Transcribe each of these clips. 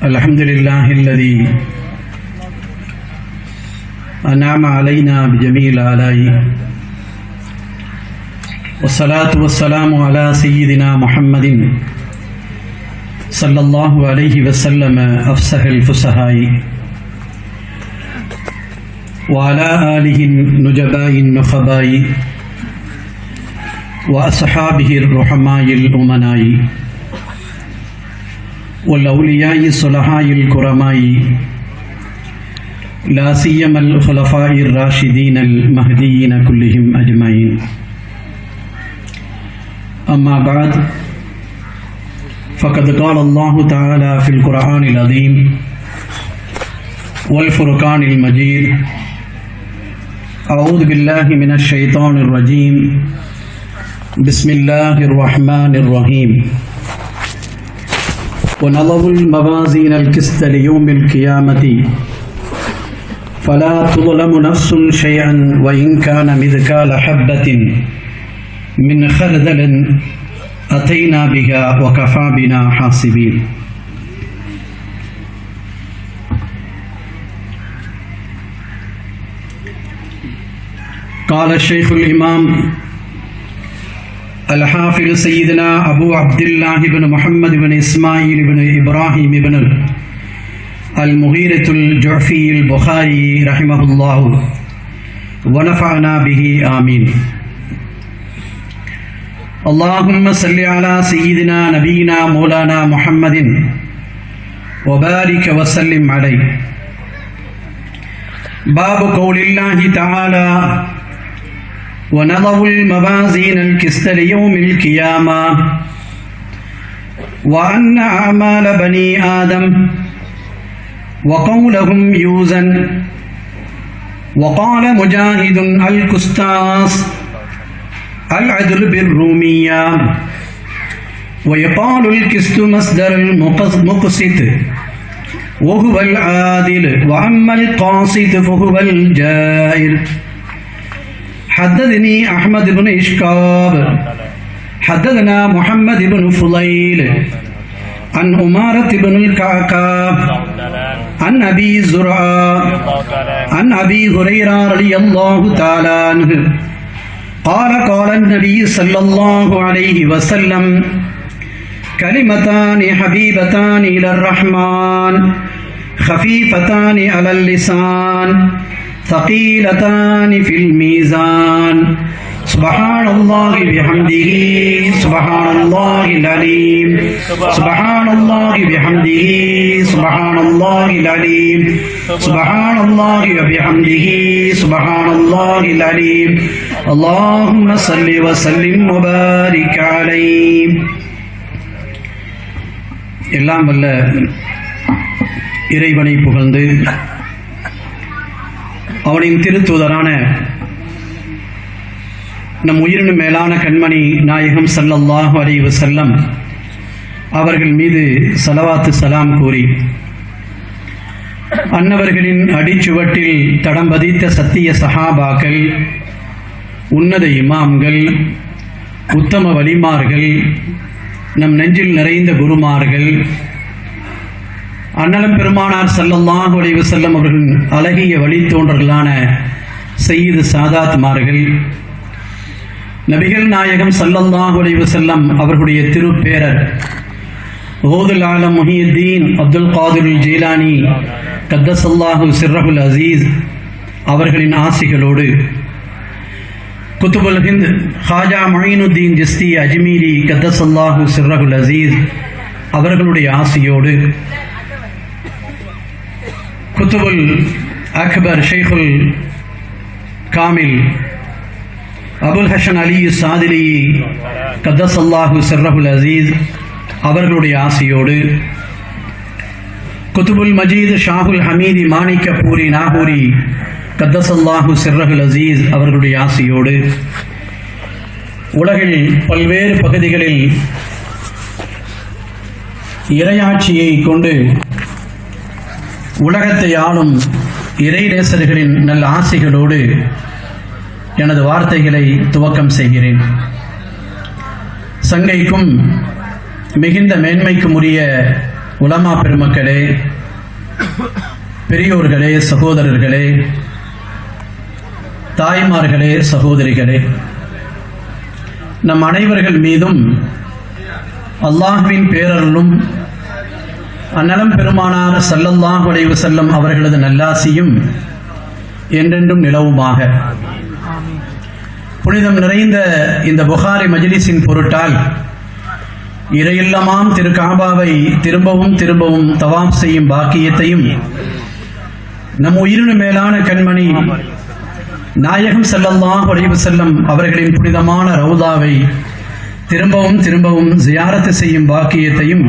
الحمد لله الذي أنعم علينا بجميع الآلاء والصلاة والسلام على سيدنا محمد صلى الله عليه وسلم أفصح الفصحاء وعلى آله النجباء النخباء وأصحابه الرحماء الأمناء والأولياء الصلحاء الكرماء لا سيما الخلفاء الراشدين المهديين كلهم أجمعين. أما بعد فقد قال الله تعالى في القرآن العظيم والفرقان المجيد: أعوذ بالله من الشيطان الرجيم، بسم الله الرحمن الرحيم. ونضع الموازين القسط ليوم القيامة فلا تظلم نفس شيئا وإن كان مثقال حبة من خردل أتينا بها وكفى بنا حاسبين. قال الشيخ الإمام الحافظ سيدنا أبو عبد الله بن محمد بن إسماعيل بن إبراهيم بن المغيرة الجعفي البخاري رحمه الله ونفعنا به آمين. اللهم صل على سيدنا نبينا مولانا محمد وبارك وسلم عليه. باب قول الله تعالى: ونضع الموازين القسط ليوم القيامة وأن أعمال بني آدم وقولهم يوزن. وقال مجاهد: القسطاس العدل بالرومية. ويقال القسط مصدر المقسط وهو العادل، وأما القاسط فهو الجائر. حدثني أحمد بن إشكاب حدثنا محمد بن فضيل عن أمارة بن الكعكاب عن أبي زرعة عن أبي هريرة رضي الله تعالى عنه قال: قال النبي صلى الله عليه وسلم: كلمتان حبيبتان إلى الرحمن خفيفتان على اللسان ثقيلتان في الميزان. سبحان الله بحمده سبحان الله العليم. سبحان الله بحمده سبحان الله العليم. سبحان الله وبحمده سبحان الله العليم. اللهم صل وسلم وبارك عليه. எல்லாம் வல்ல இறைவனை புகழ்ந்து அவனின் திருத்தூதரான நம் உயிரினும் மேலான கண்மணி நாயகம் ஸல்லல்லாஹு அலைஹி வஸல்லம் அவர்கள் மீது ஸலவாத்து ஸலாம் கூறி, அன்னவர்களின் அடிச்சுவட்டில் தடம் பதித்த சத்திய சஹாபாக்கள், உன்னத இமாம்கள், உத்தம வலிமார்கள், நம் நெஞ்சில் நிறைந்த குருமார்கள், அண்ணலம் பெருமானார் ஸல்லல்லாஹு அலைஹி வஸல்லம் அவர்களின் அழகிய வழித்தோன்றர்களான சய்யிது சாதாத்மார்கள், நபிகள் நாயகம் ஸல்லல்லாஹு அலைஹி வஸல்லம் அவர்களுடைய திருப்பேரர் கௌதுல் ஆலம் முஹியுத்தீன் அப்துல் காதிர் ஜீலானி கத்தஸல்லாஹு சிர்ரஹுல் அசீஸ் அவர்களின் ஆசிகளோடு, குத்துபுல் ஹிந்த் ஹாஜா மொயினுத்தீன் ஜிஸ்தி அஜ்மீரி கத்தஸல்லாஹு சிர்ரஹுல் அசீஸ் அவர்களுடைய ஆசியோடு, குத்துபுல் அக்பர் ஷைഖுல் காமில் அபுல் ஹசன் அலி சாதிலி கத்தஸல்லாஹு சிர்ரஹுல் அசீஸ் அவர்களுடைய ஆசியோடு, குத்துபுல் மஜீத் ஷாஹுல் ஹமீதி மாணிக்கப்பூரி நாகூரி கத்தஸல்லாஹு சிர்ரஹுல் அசீஸ் அவர்களுடைய ஆசியோடு, உலகில் பல்வேறு பகுதிகளில் இறையாட்சியை கொண்டு உலகத்தை ஆளும் இறை நேசர்களின் நல்ல ஆசிகளோடு எனது வார்த்தைகளை துவக்கம் செய்கிறேன். சங்கைக்கும் மிகுந்த மேன்மைக்கும் உரிய உலமா பெருமக்களே, பெரியோர்களே, சகோதரர்களே, தாய்மார்களே, சகோதரிகளே, நம் அனைவர்கள் மீதும் அல்லாஹ்வின் பேரருளும் அந்நலம் பெருமானார் ஸல்லல்லாஹு அலைஹி வஸல்லம் அவர்களது நல்லாசியும் என்றென்றும் நிலவுமாக. புனிதம் நிறைந்த இந்த புகாரி மஜ்லிஸின் பொருட்டால் இறையில்லமாம் திரு காபாவை திரும்பவும் திரும்பவும் தவாப் செய்யும் பாக்கியத்தையும் நம் உயிரினு மேலான கண்மணி நாயகம் ஸல்லல்லாஹு அலைஹி வஸல்லம் அவர்களின் புனிதமான ரவுதாவை திரும்பவும் திரும்பவும் ஜியாரத்து செய்யும் பாக்கியத்தையும்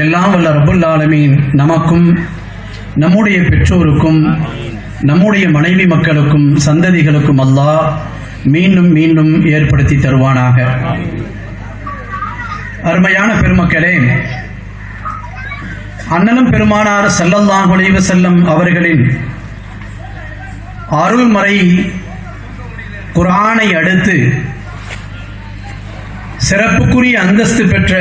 எல்லாம் வல்ல ரப்புல் ஆலமீன் நமக்கும் நம்முடைய பெற்றோருக்கும் நம்முடைய மனைவி மக்களுக்கும் சந்ததிகளுக்கும் அல்லாஹ் மீண்டும் மீண்டும் ஏற்படுத்தி தருவானாக. அருமையான பெருமக்களே, அண்ணலம் பெருமானார் ஸல்லல்லாஹு அலைஹி வஸல்லம் அவர்களின் அருள்மறை குர்ஆனை அடுத்து சிறப்புக்குரிய அந்தஸ்து பெற்ற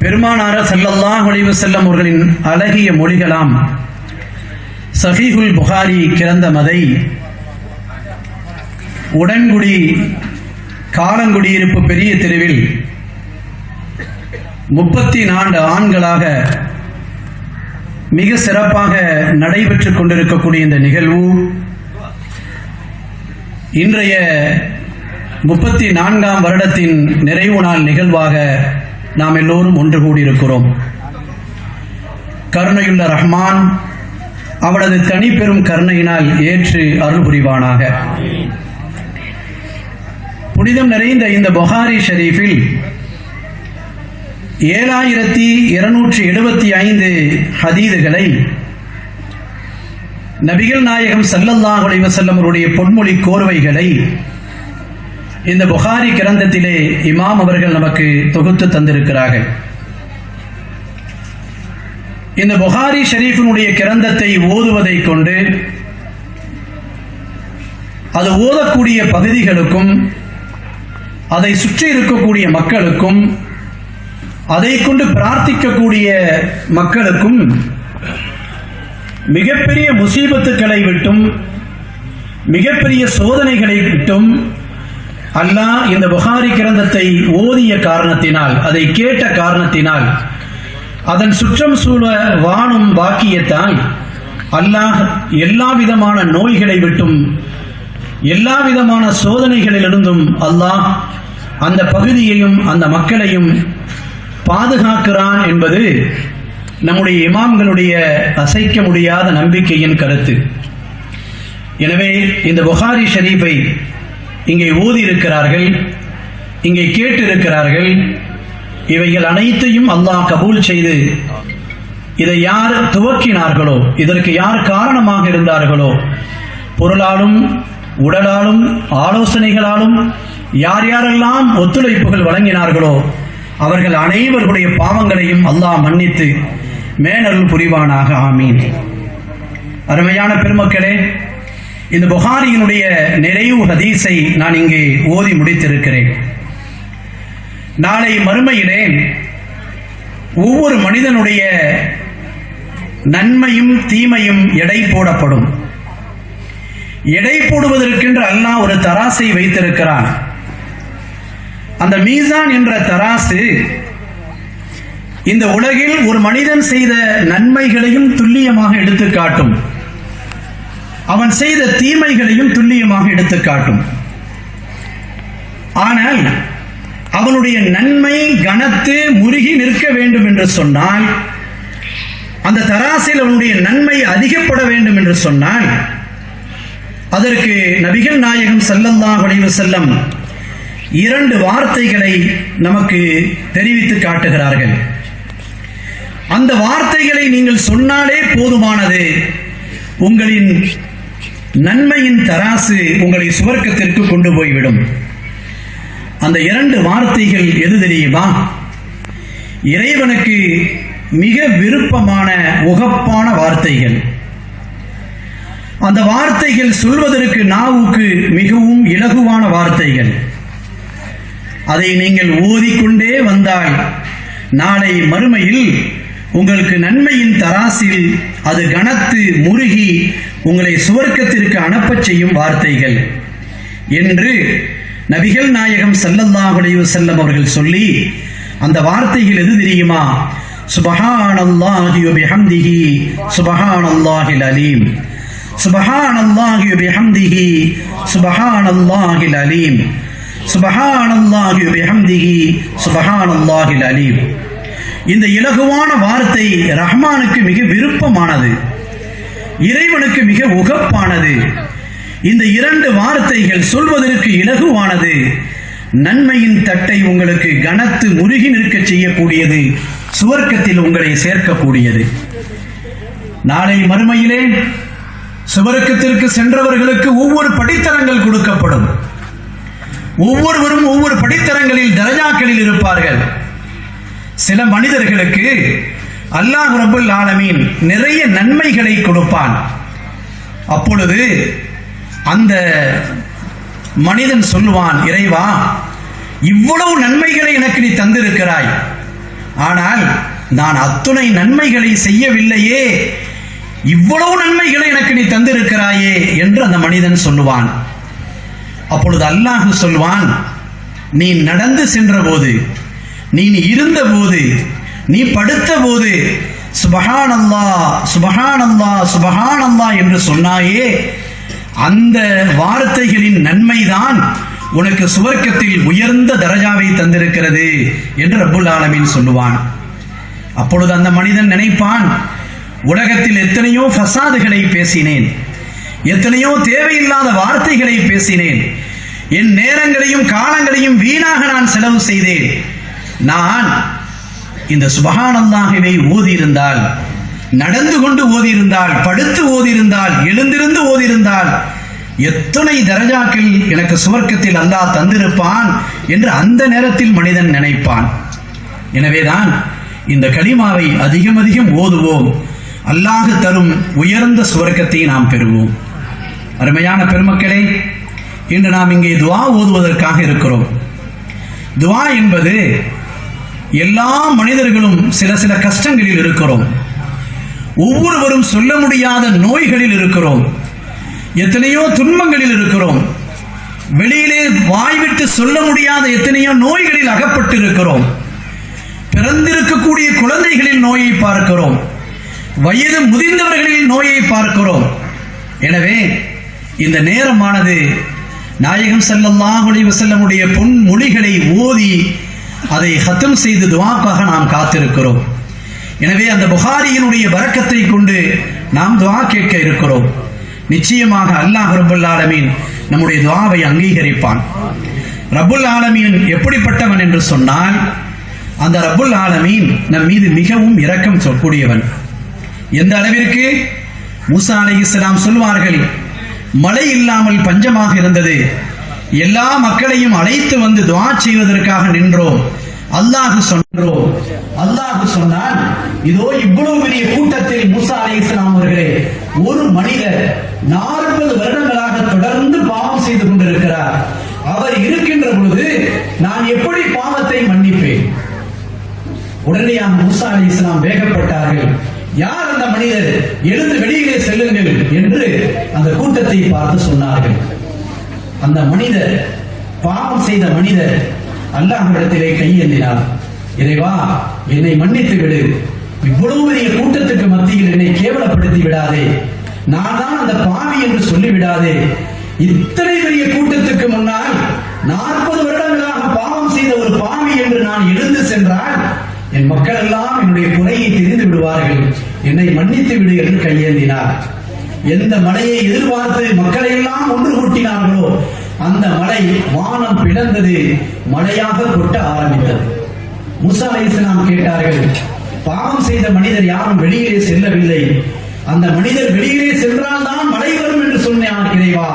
பெருமானார் ஸல்லல்லாஹு அலைஹி வஸல்லம் அவர்களின் அழகிய மொழிகளாம் ஸஹீஹுல் புகாரி கிரந்தமதை உடன்குடி காலங்குடியிருப்பு பெரிய தெருவில் 34 ஆண்களாக மிக சிறப்பாக நடைபெற்றுக் கொண்டிருக்கக்கூடிய இந்த நிகழ்வு இன்றைய 34ஆம் வருடத்தின் நிறைவு நாள் நிகழ்வாக நாம் எல்லோரும் ஒன்று கூடியிருக்கிறோம். கருணையுள்ள ரஹ்மான் அவனது தனிப்பெரும் கருணையினால் ஏற்று அருள் புரிவானாக. புனிதம் நிறைந்த இந்த புகாரி ஷரீஃபில் 7275 ஹதீதுகளை நபிகள் நாயகம் ஸல்லல்லாஹு அலைஹி வஸல்லம் அவருடைய பொன்மொழி கோர்வைகளை இந்த புகாரி கிரந்தத்திலே இமாம் அவர்கள் நமக்கு தொகுத்து தந்திருக்கிறார்கள். இந்த புகாரி ஷரீஃபினுடைய கிரந்தத்தை ஓதுவதை கொண்டு அது ஓதக்கூடிய பகுதிகளுக்கும் அதை சுற்றி இருக்கக்கூடிய மக்களுக்கும் அதை கொண்டு பிரார்த்திக்கக்கூடிய மக்களுக்கும் மிகப்பெரிய முசீபத்துக்களை விட்டும் மிகப்பெரிய சோதனைகளை விட்டும் அல்லாஹ் இந்த புகாரி கிரந்தத்தை ஓதிய காரணத்தினால், அதை கேட்ட காரணத்தினால், அதன் சுற்றம் சூழ வானும் பாக்கியத்தால் அல்லாஹ் எல்லா விதமான நோய்களை விட்டும் எல்லா விதமான சோதனைகளிலிருந்தும் அல்லாஹ் அந்த பகுதியையும் அந்த மக்களையும் பாதுகாக்கிறான் என்பது நம்முடைய இமாம்களுடைய அசைக்க முடியாத நம்பிக்கையின் கருத்து. எனவே இந்த புகாரி ஷரீஃபை இங்கே ஓதி இருக்கிறார்கள், இங்கே கேட்டிருக்கிறார்கள். இவைகள் அனைத்தையும் அல்லாஹ் கபூல் செய்து இதை யார் துவக்கினார்களோ, இதற்கு யார் காரணமாக இருந்தார்களோ, பொருளாலும் உடலாலும் ஆலோசனைகளாலும் யார் யாரெல்லாம் ஒத்துழைப்புகள் வழங்கினார்களோ அவர்கள் அனைவருடைய பாவங்களையும் அல்லாஹ் மன்னித்து மேனருள் புரிவானாக. ஆமீன். அருமையான பெருமக்களே, இந்த புகாரியினுடைய நிறைவு ஹதீஸை நான் இங்கே ஓதி முடித்திருக்கிறேன். நாளை மறுமையிலே ஒவ்வொரு மனிதனுடைய நன்மையும் தீமையும் எடை போடப்படும். எடை போடுவதற்கென்று அல்லாஹ் ஒரு தராசை வைத்திருக்கிறான். அந்த மீசான் என்ற தராசு இந்த உலகில் ஒரு மனிதன் செய்த நன்மைகளையும் துல்லியமாக எடுத்து காட்டும், அவன் செய்த தீமைகளையும் துல்லியமாக எடுத்து காட்டும். ஆனால் அவனுடைய நன்மை கனத்து முருகி நிற்க வேண்டும் என்று சொன்னால், அந்த தராசில் அவனுடைய நன்மை அதிகப்பட வேண்டும் என்று சொன்னால், அதற்கு நபிகள் நாயகம் ஸல்லல்லாஹு அலைஹி வஸல்லம் 2 வார்த்தைகளை நமக்கு தெரிவித்து காட்டுகிறார்கள். அந்த வார்த்தைகளை நீங்கள் சொன்னாலே போதுமானது, உங்களின் நன்மையின் தராசு உங்களை சுவர்க்கத்திற்கு கொண்டு போய்விடும். அந்த 2 வார்த்தைகள் எது தெரியுமா? இறைவனுக்கு மிக விருப்பமான உகப்பான வார்த்தைகள். அந்த வார்த்தைகள் சொல்வதற்கு நாவுக்கு மிகவும் இலகுவான வார்த்தைகள். அதை நீங்கள் ஓதிக்கொண்டே வந்தால் நாளை மறுமையில் உங்களுக்கு நன்மையின் தராசில் அது கனத்து முருகி உங்களை சுவர்க்கத்திற்கு அனுப்பச் செய்யும் வார்த்தைகள் என்று நபிகள் நாயகம் ஸல்லல்லாஹு அலைஹி வஸல்லம் அவர்கள் சொல்லி, அந்த வார்த்தைகள் எது தெரியுமா? சுப்ஹானல்லாஹி வ பிஹம்திஹி சுப்ஹானல்லாஹில் அலீம், சுப்ஹானல்லாஹி வ பிஹம்திஹி சுப்ஹானல்லாஹில் அலீம், சுப்ஹானல்லாஹி வ பிஹம்திஹி சுப்ஹானல்லாஹில் அலீம். இந்த இலகுவான வார்த்தை ரஹ்மானுக்கு மிக விருப்பமானது, இறைவனுக்கு மிக உகப்பானது. இந்த இரண்டு வார்த்தைகள் சொல்வதற்கு இலகுவானது, நன்மையின் தட்டை உங்களுக்கு கனத்து முருகி நிற்க செய்யக்கூடியது, சுவர்க்கத்தில் உங்களை சேர்க்கக்கூடியது. நாளை மறுமையிலே சுவர்க்கத்திற்கு சென்றவர்களுக்கு ஒவ்வொரு படித்தரங்கள் கொடுக்கப்படும். ஒவ்வொருவரும் ஒவ்வொரு படித்தரங்களில் தரஜாக்களில் இருப்பார்கள். சில மனிதர்களுக்கு அல்லாஹ் ரப்பல் ஆலமீன் நிறைய நன்மைகளை கொடுப்பான். அப்பொழுது அந்த மனிதன் சொல்லுவான், இறைவா, இவ்வளவு நன்மைகளை எனக்கு நீ தந்திருக்கிறாய், ஆனால் நான் அத்துணை நன்மைகளை செய்யவில்லையே, இவ்வளவு நன்மைகளை எனக்கு நீ தந்திருக்கிறாயே என்று அந்த மனிதன் சொல்லுவான். அப்பொழுது அல்லாஹ் சொல்வான், நீ நடந்து சென்ற போது, நீ இருந்த போது, நீ படுத்த போது சுப்ஹானல்லாஹ் சுப்ஹானல்லாஹ் சுப்ஹானல்லாஹ் என்று சொன்னாயே, அந்த வார்த்தைகளின் நன்மைதான் உனக்கு சுவர்க்கத்தில் உயர்ந்த தரஜாவை தந்திருக்கிறது என்று ரப்புல் ஆலமீன் சொல்லுவான். அப்பொழுது அந்த மனிதன் நினைப்பான், உலகத்தில் எத்தனையோ ஃபசாதுகளை பேசினேன், எத்தனையோ தேவையில்லாத வார்த்தைகளை பேசினேன், என் நேரங்களையும் காலங்களையும் வீணாக நான் செலவு செய்தேன். நான் இந்த சுப்ஹானல்லாஹ்வை ஓதியிருந்தால், நடந்து கொண்டு ஓதியிருந்தால், படுத்து ஓதியிருந்தால், எழுந்திருந்து ஓதியிருந்தால், எத்தனை தரஜாக்கள் எனக்கு சுவர்க்கத்தில் அல்லாஹ் தந்திருப்பான் என்று அந்த நேரத்தில் மனிதன் நினைப்பான். எனவேதான் இந்த கலிமாவை அதிகம் அதிகம் ஓதுவோம், அல்லாஹ் தரும் உயர்ந்த சுவர்க்கத்தை நாம் பெறுவோம். அருமையான பெருமக்களே, இன்று நாம் இங்கே துஆ ஓதுவதற்காக இருக்கிறோம். துஆ என்பது எல்லா மனிதர்களும் சில சில கஷ்டங்களில் இருக்கிறோம். ஒவ்வொருவரும் சொல்ல முடியாத நோய்களில் இருக்கிறோம், எத்தனையோ துன்பங்களில் இருக்கிறோம், வெளியிலே வாய்விட்டு சொல்ல முடியாத எத்தனையோ நோய்களில் அகப்பட்டு இருக்கிறோம். பிறந்திருக்கக்கூடிய குழந்தைகளில் நோயை பார்க்கிறோம், வயது முதிர்ந்தவர்களில் நோயை பார்க்கிறோம். எனவே இந்த நேரமானது நாயகம் ஸல்லல்லாஹு அலைஹி வஸல்லமுடைய பொன் மொழிகளை ஓதி அதை ஹத்தம் செய்து துஆக்காக நாம் காத்திருக்கிறோம். எனவே அந்த புகாரியினுடைய பரக்கத்தை கொண்டு நாம் துஆ கேட்க இருக்கிறோம். நிச்சயமாக அல்லாஹ் ரப்பல் ஆலமீன் நம்முடைய துஆவை அங்கீகரிப்பான். ரப்பல் ஆலமீன் எப்படிப்பட்டவன் என்று சொன்னால், அந்த ரப்பல் ஆலமீன் நம் மீது மிகவும் இரக்கம் சொல்லக்கூடியவன். எந்த அளவிற்கு? மூசா அலைஹிஸ்ஸலாம் சொல்வார்கள், மழை இல்லாமல் பஞ்சமாக இருந்தது, எல்லா மக்களையும் அழைத்து வந்து துஆ செய்வதற்காக நின்றோம். அல்லாஹ் சொன்னான், இதோ இவ்வளவு பெரிய கூட்டத்தில் மூசா அலைஹிஸ்ஸலாம் அவர்களே, ஒரு மனிதர் 40 வருடங்களாக தொடர்ந்து பாவம் செய்து கொண்டிருக்கிறார். அவர் இருக்கின்ற பொழுது நான் எப்படி பாவத்தை மன்னிப்பேன்? உடனே மூசா அலைஹிஸ்ஸலாம் வேகப்பட்டார்கள். யார் அந்த மனிதர்? எழுந்து வெளியிலே செல்லுங்கள் என்று அந்த கூட்டத்தை பார்த்து சொன்னார்கள். அந்த மனிதர், பாவம் செய்த மனிதர் அல்லாஹ்விடத்திலே கையேந்தினார். இறைவா, என்னை மன்னித்து விடு, இவ்வளவு பெரிய கூட்டத்துக்கு மத்தியில் என்னை கேவலப்படுத்தி விடாதே, நான் தான் அந்த பாவி என்று சொல்லிவிடாதே. இத்தனை பெரிய கூட்டத்துக்கு முன்னால் 40 வருடங்களாக பாவம் செய்த ஒரு பாவி என்று நான் எழுந்து சென்றால் என் மக்கள் எல்லாம் என்னுடைய குறையை தெரிந்து விடுவார்கள், என்னை மன்னித்து விடு என்று கையேந்தினார். எந்த மழையை எதிர்பார்த்து மக்களை எல்லாம் ஒன்று கூட்டினார்களோ அந்த மழை வானம் பிளந்தது, மழையாக கொட்ட ஆரம்பித்தது. மூசா அலைஹிஸ்ஸலாம் கேட்டார்கள், பாவம் செய்த மனிதர் யாரும் வெளியிலே செல்லவில்லை, அந்த மனிதர் வெளியிலே சென்றால் தான் மழை வரும் என்று சொன்னான் இறைவா,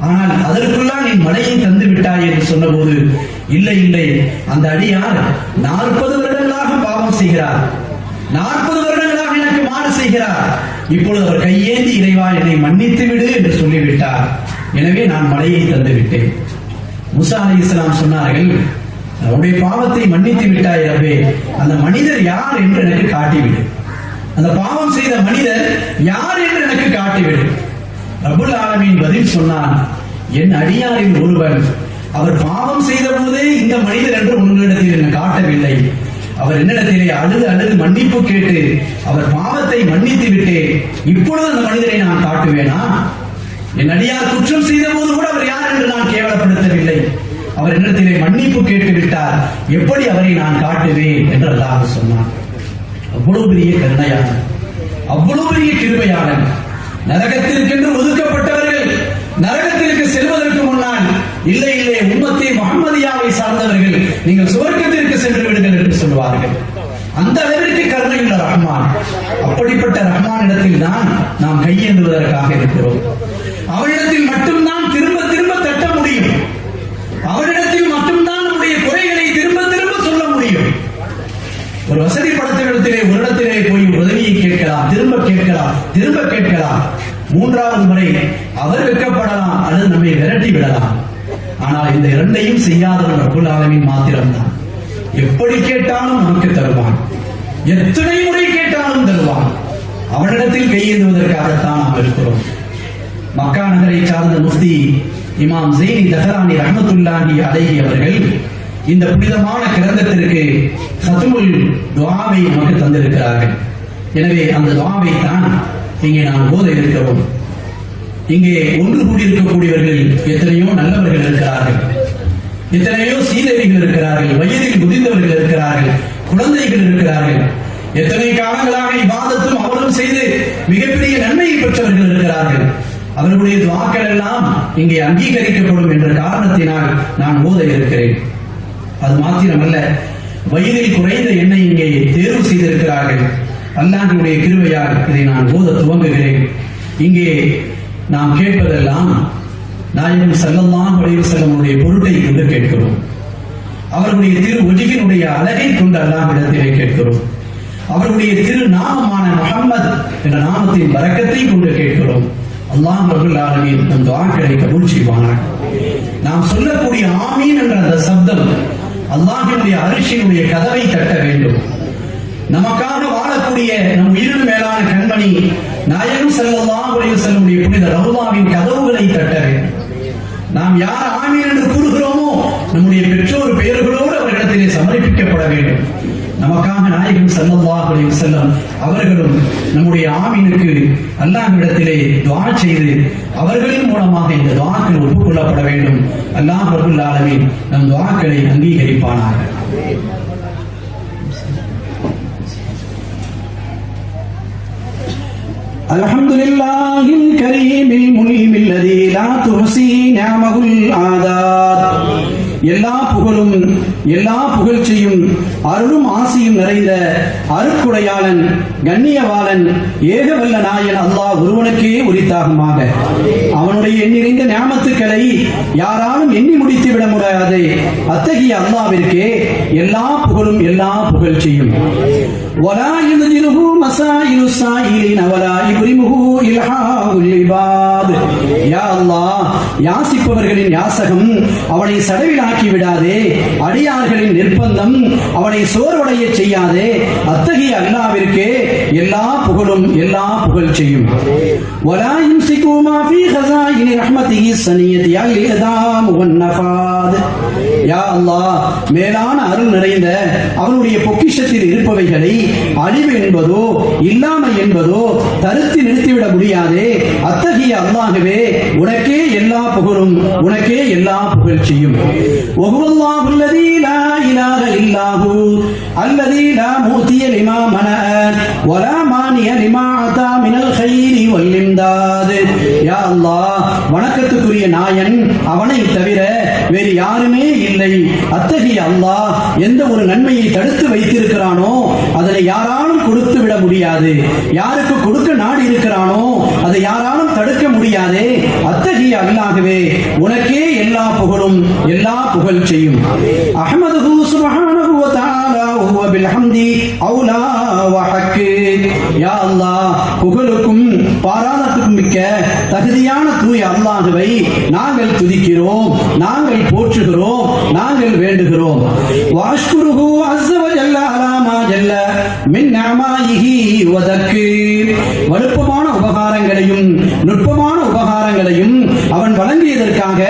ஆனால் அதற்குள்ளால் நீ மழையை தந்து விட்டாய் என்று சொன்னபோது, இல்லை இல்லை, அந்த அடியார் 40 வருடங்களாக பாவம் செய்கிறார், 40 வருடங்களாக எனக்கு மாறு செய்கிறார், இப்பொழுது அவர் கையேந்தி இறைவா என்னை மன்னித்து விடு என்று சொல்லிவிட்டார், எனவே நான் மழையை தந்து விட்டேன். மூசா அலைஹிஸ்ஸலாம் சொன்னார்கள், அவருடைய பாவத்தை மன்னித்து விட்டாய் ரப்பே, அந்த மனிதர் யார் என்று எனக்கு காட்டிவிடு. அந்த பாவம் செய்த மனிதர் யார் என்று எனக்கு காட்டிவிடு. ரப்புல் ஆலமீன் பதில் சொன்னான், என் அடியாரின் ஒருவன், அவர் பாவம் செய்த போதே இந்த மனிதர் என்று உங்களிடத்தில் என்ன காட்டவில்லை. அவர் என்னிடத்திலே அழுது அழுது மன்னிப்பு கேட்டு அவர் பாவத்தை மன்னித்து விட்டேன். இப்பொழுது அந்த மனிதரை நான் காட்டுவேனா? என் அடியார் குற்றம் செய்த போது கூட அவர் யார் என்று நான் கேவலப்படுத்தவில்லை. அவர் என்னிடத்திலே மன்னிப்பு கேட்டு விட்டார், எப்படி அவரை நான் காட்டுவேன் என்று அல்லாஹ் சொன்னான். அவ்வளவு பெரிய கருணையாளன், அவ்வளவு பெரிய கிருபையாளன். நரகத்திற்கென்று ஒதுக்கப்பட்டவர்கள் நரகத்திற்கு செல்வதற்கு முன்னால், இல்லை இல்லை உம்மத்தே முஹம்மதியாவை சார்ந்தவர்கள் நீங்கள் சுவர்க்கத்திற்கு சென்று விடுங்கள் என்று சொல்வார்கள். அந்த அளவிற்கு கருணையுள்ள ரஹ்மான். அப்படிப்பட்ட ரஹ்மானிடத்தில் தான் நாம் கையேந்துவதற்காக இருக்கிறோம். அவரிடத்தில் மட்டும்தான் திரும்ப திரும்ப தட்ட முடியும். அவரிடத்தில் மட்டும்தான் நம்முடைய குறைகளை திரும்ப திரும்ப சொல்ல முடியும். ஒரு வசதி படத்திடத்திலே ஒரு இடத்திலே போய் உதவியை கேட்கலாம், திரும்ப கேட்கலாம், திரும்ப கேட்கலாம். மூன்றாவது முறை அவர் வெட்கப்படலாம் அல்லது நம்மை விரட்டி விடலாம். ஆனால் இந்த இரண்டையும் செய்யாதவன் ரப்புல் ஆலமீன் மாத்திரம்தான். எப்படி கேட்டாலும் நமக்கு தருவான், எத்தனை முறை கேட்டாலும் தருவான். அவனிடத்தில் கையேந்துவதற்காகத்தான் நாம் இருக்கிறோம். மக்கா நகரை சார்ந்த முஃப்தி இமாம் ஸெய்னி தஹரானி ரஹ்மத்துல்லாஹி அலைஹி அவர்கள் இந்த புனிதமான கிரந்தத்திற்கு ஹத்முல் துஆவை நமக்கு தந்திருக்கிறார்கள். எனவே அந்த துஆவை தான் இங்கே நாம் ஓத இருக்கிறோம். இங்கே ஒன்று கூடியிருக்கக்கூடியவர்கள் எத்தனையோ நல்லவர்கள் இருக்கிறார்கள், எத்தனையோ சீதவிகள் இருக்கிறார்கள், வயதில் முதிர்ந்தவர்கள் இருக்கிறார்கள், குழந்தைகள் இருக்கிறார்கள். எத்தனை காலங்களாக இபாதத்தும் அவரும் செய்து மிகப்பெரிய நன்மையை பெற்றவர்கள் இருக்கிறார்கள். அவர்களுடைய துஆக்கள் எல்லாம் இங்கே அங்கீகரிக்கப்படும் என்ற காரணத்தினால் நான் ஓத இருக்கிறேன். அது மாத்திரமல்ல, வயதில் குறைந்த எண்ணை இங்கே தேர்வு செய்திருக்கிறார்கள். அல்லாஹ்வுடைய கிருபையால் இதை நான் ஓத துவங்குகிறேன். இங்கே நாம் கேட்பதெல்லாம் நாயகம் ஸல்லல்லாஹு அலைஹி வஸல்லமுடைய பொருட்டை கொண்டு கேட்கிறோம். அவர்களுடைய திரு ஒஜிகினுடைய அழகை கொண்டு அல்லாஹ்விடத்திலே கேட்கிறோம். அவருடைய திரு நாமமான முஹம்மத் என்ற நாமத்தின் பரக்கத்தை கொண்டு கேட்கிறோம். அல்லாஹ் ரப்புல் ஆலமீன் நம் துஆக்களை கபூல் செய்வானாக. நாம் சொல்லக்கூடிய ஆமீன் என்ற அந்த சப்தம் அல்லாஹ்வினுடைய அரிசியினுடைய கதவை தட்ட வேண்டும். நமக்காக வாழக்கூடிய நம் உயிரினும் மேலான கண்மணி நாயகம் ஸல்லல்லாஹு அலைஹி வஸல்லமுடைய புனித ரவுலாவின் கதவுகளை தட்ட வேண்டும். நாம் யார் ஆமீன் என்று கூறுகிறோமோ நம்முடைய பெற்றோர் பெயர்களோடு அவர்களிடத்திலே சமர்ப்பிக்கப்பட வேண்டும். நமக்காக நாயகம் ஸல்லல்லாஹு அலைஹி வஸல்லம் அவர்களும் நம்முடைய ஆமீனுக்கு அல்லாஹ்விடத்திலே துஆ செய்து அவர்களின் மூலமாக இந்த துஆக்கள் ஒப்புக்கொள்ளப்பட வேண்டும். அல்லாஹ் ரப்புல் ஆலமீன் நம் துஆக்களை அங்கீகரிப்பானாக. அல்ஹம்துலில்லாஹில் கரீமில் முனீமில் லதீ லா துஹ்ஸீ நிஅமஹுல் ஆதாத். எல்லா புகழும் எல்லா புகழ்ச்சியும் அருளும் ஆசியும் நிறைந்த அருக்குடையாளன் கண்ணியவாளன் ஏகவல்ல நாயன் அல்லாஹ் ஒருவனுக்கே உரித்தாகுமாக. அவனுடைய எண்ணிறைந்த நியாமத்துக்களை யாராலும் எண்ணி முடித்து விட முடியாது. அத்தகைய அல்லாஹ்விற்கே எல்லா புகழும் எல்லா புகழ்ச்சியும். வலா யுதிலுஹு மசாயிலு ஸாயிலின வலா இப்ரிமுஹு இல்ஹாஉல் இபாத். யா அல்லாஹ், யாசிப்பவர்களின் யாசகம் அவனை சடவிலாக்கி விடாதே. அடியார்களின் நிர்பந்தம் அவனை சோர்வடைய செய்யாதே. அத்தகைய அல்லாஹ்விற்கே எல்லா புகழும் எல்லா புகழ்ச்சியும். வலா யும்சிகு மா ஃபீ ஹஸாயினி ரஹ்மத்திஹி ஸனியதி அல் இதாம் வன் நஃபாத். யா அல்லாஹ், மேலான அருள் நிறைந்த அவனுடைய பொக்கிஷத்தில் இருப்பவைகளை அழிவு என்பதோ இல்லாமை என்பதோ தடுத்து நிறுத்திவிட முடியாதே. அத்தகைய அல்லாஹ்வே, உனக்கே எல்லா புகழும், உனக்கே எல்லா புகழ்ச்சியும். வஹுவல்லாஹு அல்லதீ லா இலாஹ இல்லாஹு அல்லதீ லா மூதிய லிமா மனஅ வலா மானிய லிமா அதா மினல் கைரி வல் இம்தாத். யா அல்லாஹ், வணக்கத்துக்குரிய நாயன் அவனை தவிர வேறு யாருமே இல்லை. அத்தகைய அல்லாஹ் எந்த ஒரு நன்மையை தடுத்து வைத்திருக்கிறானோ அதனை யாராலும் கொடுத்து விட முடியாது. யாருக்கு கொடுக்க நாடி இருக்கிறானோ அதை யாராலும் தடுக்க முடியாதே. அத்தகைய அல்லாஹ்வே, உனக்கே எல்லா புகழும் எல்லா புகழ்ச்சியும். அஹ்மதுஹு சுப்ஹானஹு வ தஆலா வ பில்ஹம்தி அவுலா வ ஹக். யா அல்லாஹ், புகழுக்கும் பாராட்டுக்கும் மிக்க தகுதியான தூய அல்லாஹ்வை நாங்கள் துதிக்கிறோம், நாங்கள் போற்றுகிறோம், நாங்கள் வேண்டுகிறோம். வாஷ்குருஹு அஸ்ஸ வஜல்ல அலா மா ஜல்ல மின் நிஅமாயிஹி வதக்கீர். வலுப்பமான உபகாரங்களையும் நுட்பமான உபகாரங்களையும் அவன் வழங்கியதற்காக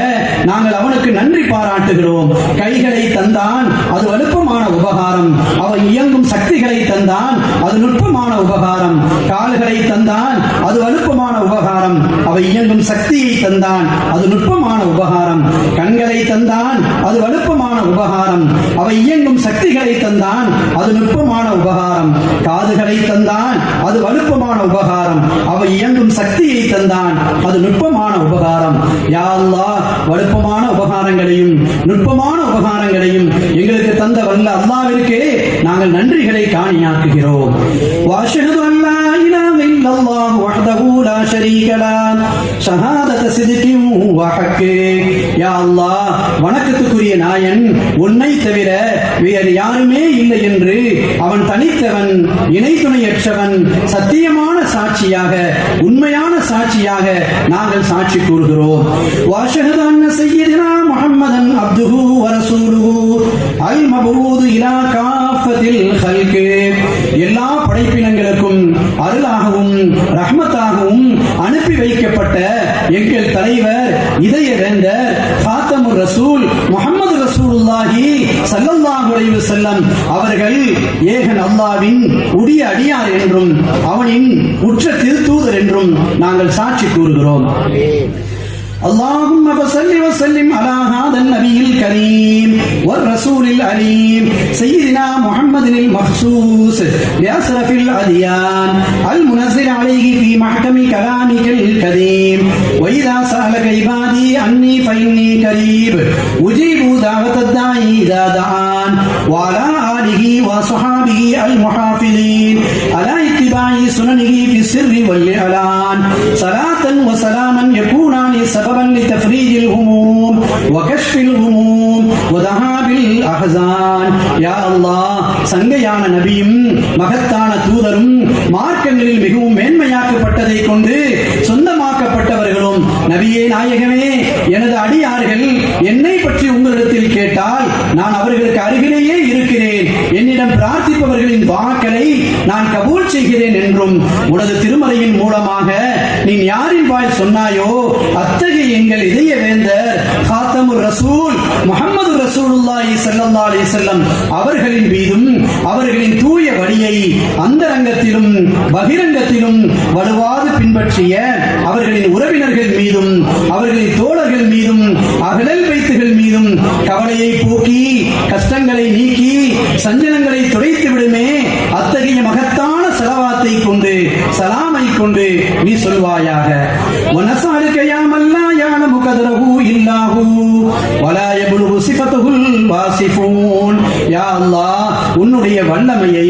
நாங்கள் அவனுக்கு நன்றி பாராட்டுகிறோம். கைகளை தந்தான், அது வலுப்பமான உபகாரம். அவன் இயங்கும் சக்திகளை தந்தான், அது நுட்பமான உபகாரம். கால்களை தந்தான், அது வலுப்பமான உபகாரம். அவை இயங்கும் சக்தியை தந்தான், அது நுட்பமான உபகாரம். கண்களை தந்தான், அது வலுப்பமான உபகாரம். அவை இயங்கும் சக்திகளை தந்தான், அது நுட்பமான உபகாரம். காதுகளை தந்தான், அது வலுப்பமான உபகாரம். அவை இயங்கும் சக்தியை தந்தான், அது நுட்பமான உபகாரம். யா அல்லாஹ், வலுப்பமான உபகாரங்களையும் நுட்பமான உபகாரங்களையும் எங்களுக்கு தந்த வல்ல அல்லாஹ்விற்கு நாங்கள் நன்றிகளை காணியாக்குகிறோம். வஅஷ்ஹது அல்லா இலாஹ இல்லல்லாஹு வஹ்தஹு லா ஷரீக லஹு ஷஹாதத சித்கின் வ ஹக்கி. யா அல்லாஹ், வணக்கத்துக்குரிய நாயன் உன்னை தவிர வேறு யாருமே இல்லை என்று அவன் தனித்தவன், இணை துணையற்றவன், சத்தியமான சாட்சியாக, உண்மையான சாட்சியாக நாங்கள் சாட்சி கூறுகிறோம். வஅஷ்ஹது அன்ன சய்யிதனா முஹம்மதன் அப்துஹு வ ரசூலுஹு அல் மபூது இலா காஃபத்தில் ஹல்கி. எல்லா படைப்பினங்களுக்கும் அருளாகவும் ரஹ்மத்தாகவும் அனுப்பி வைக்கப்பட்ட எங்கள் தலைவர், இதய வேந்தர், ஃபாத்தமுர் ரசூல் முஹம்மது ரசூலுல்லாஹி ஸல்லல்லாஹு அலைஹி வஸல்லம் அவர்கள் ஏகன் அல்லாஹ்வின் உடைய அடியார் என்றும் அவனின் உற்ற திருத்தூதர் என்றும் நாங்கள் சாட்சி கூறுகிறோம். اللهم صل وسلم على هذا النبي الكريم والرسول العليم سيدنا محمد المخصوص بأشرف الأديان المنزل عليه في محكم كلامك الكريم. وإذا سألك عبادي عني فإني قريب أجيب دعوة الداعي إذا دعان. وعلى آله وصحابه المحافظين على اتباع سننه في السر والإعلان صلاة وسلاما يكونان سببا لتفريج الهموم وكشف الغموم وذهاب الأحزان. يا الله, சங்கையான நபியும் மகத்தான தூதரும் மார்க்கங்களில் மிகவும் மேன்மையாக்கப்பட்டதை கொண்டு சொந்தமாக்கப்பட்டவர்களும் நபியே நாயகமே, எனது அடியார்கள் என்னை பற்றி உங்களிடத்தில் கேட்டால் நான் அவர்களுக்கு அருகிலேயே இருக்கிறேன். என்னிடம் பிரார்த்திப்பவர்களின் வாக்களை நான் கபூல் செய்கிறேன் என்றும் உனது திருமறையின் மூலமாக நீ யாரின் வாய் சொன்னாயோ அத்தகைய எங்கள் இதய வேந்தர் ஃபாத்தமுர் ரசூல் முஹம்மது ரசூலுல்லாஹி ஸல்லல்லாஹு அலைஹி வஸல்லம் அவர்களின் மீதும் அவர்களின் தூய வழியை அந்தரங்கத்திலும் பகிரங்கத்திலும் வலுவாது பின்பற்றிய அவர்களின் உறவினர்கள் மீதும் அவர்களின் தோழர்கள் மீதும் அகலல் பைத்துகள் மீதும் கவலையை போக்கி கஷ்டங்களை நீக்கி சஞ்சலங்களை துடைத்து விடுமே அத்தகைய மகத்தான ஸலவாத்தை கொண்டு சலாமை கொண்டு நீ சொல்வாயாக. வனஸஅலுக யா மன் லா யஅலமு கத்ரஹு இல்லா ஹு வலா யப்லுகு சிஃபத்துல் வாசிஃபூன். யா அல்லாஹ், உன்னுடைய வல்லமையை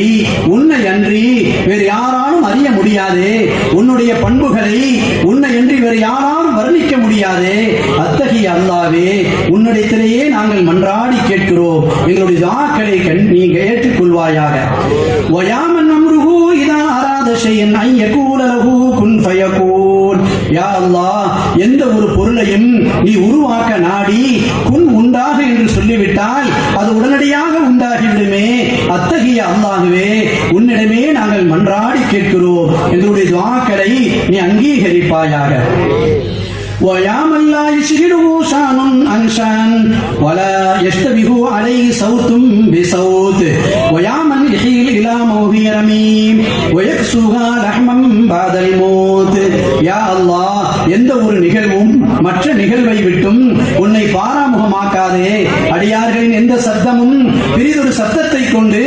உன்னை அன்றி வேறு யாராலும் அறிய முடியாதே, உன்னுடைய பண்புகளை உன்னை அன்றி வேறு யாராலும் வர்ணிக்க முடியாதே. அத்தகைய அல்லாஹ்வே, உன்னிடத்திலேயே நாங்கள் மன்றாடி கேட்கிறோம். எங்களுடைய துஆக்களை நீங்க ஏற்றுக்கொள்வாயாக. வயாமன் அம்ருஹு இதா அராத ஷைஅன் அன் யகூல லஹு குன் ஃபயகூன். யா அல்லாஹ், எந்த ஒரு பொருளையும் நீ உருவாக்க நாடி குன் உண்டாக என்று சொல்லிவிட்டால் அது உடனடியாக உண்டாகிவிடுமே. அத்தகைய அல்லாஹ்வே, உன்னிடமே நாங்கள் மன்றாடி கேட்கிறோம். எங்களுடைய துஆக்களை நீ அங்கீகரிப்பாயாக. ويا من لا يشغله شان عن شان ولا يشتبه عليه صوت بصوت ويا من يحيل إلى موهي رميم ويكسوها لحما بعد الموت. يا الله, எந்த ஒரு நிகழ்வும் மற்ற நிகழ்வை விட்டும் உன்னை பாராமுகமாக்காதே. அடியார்களின் எந்த சத்தமும் பிரிதொரு சத்தத்தை கொண்டு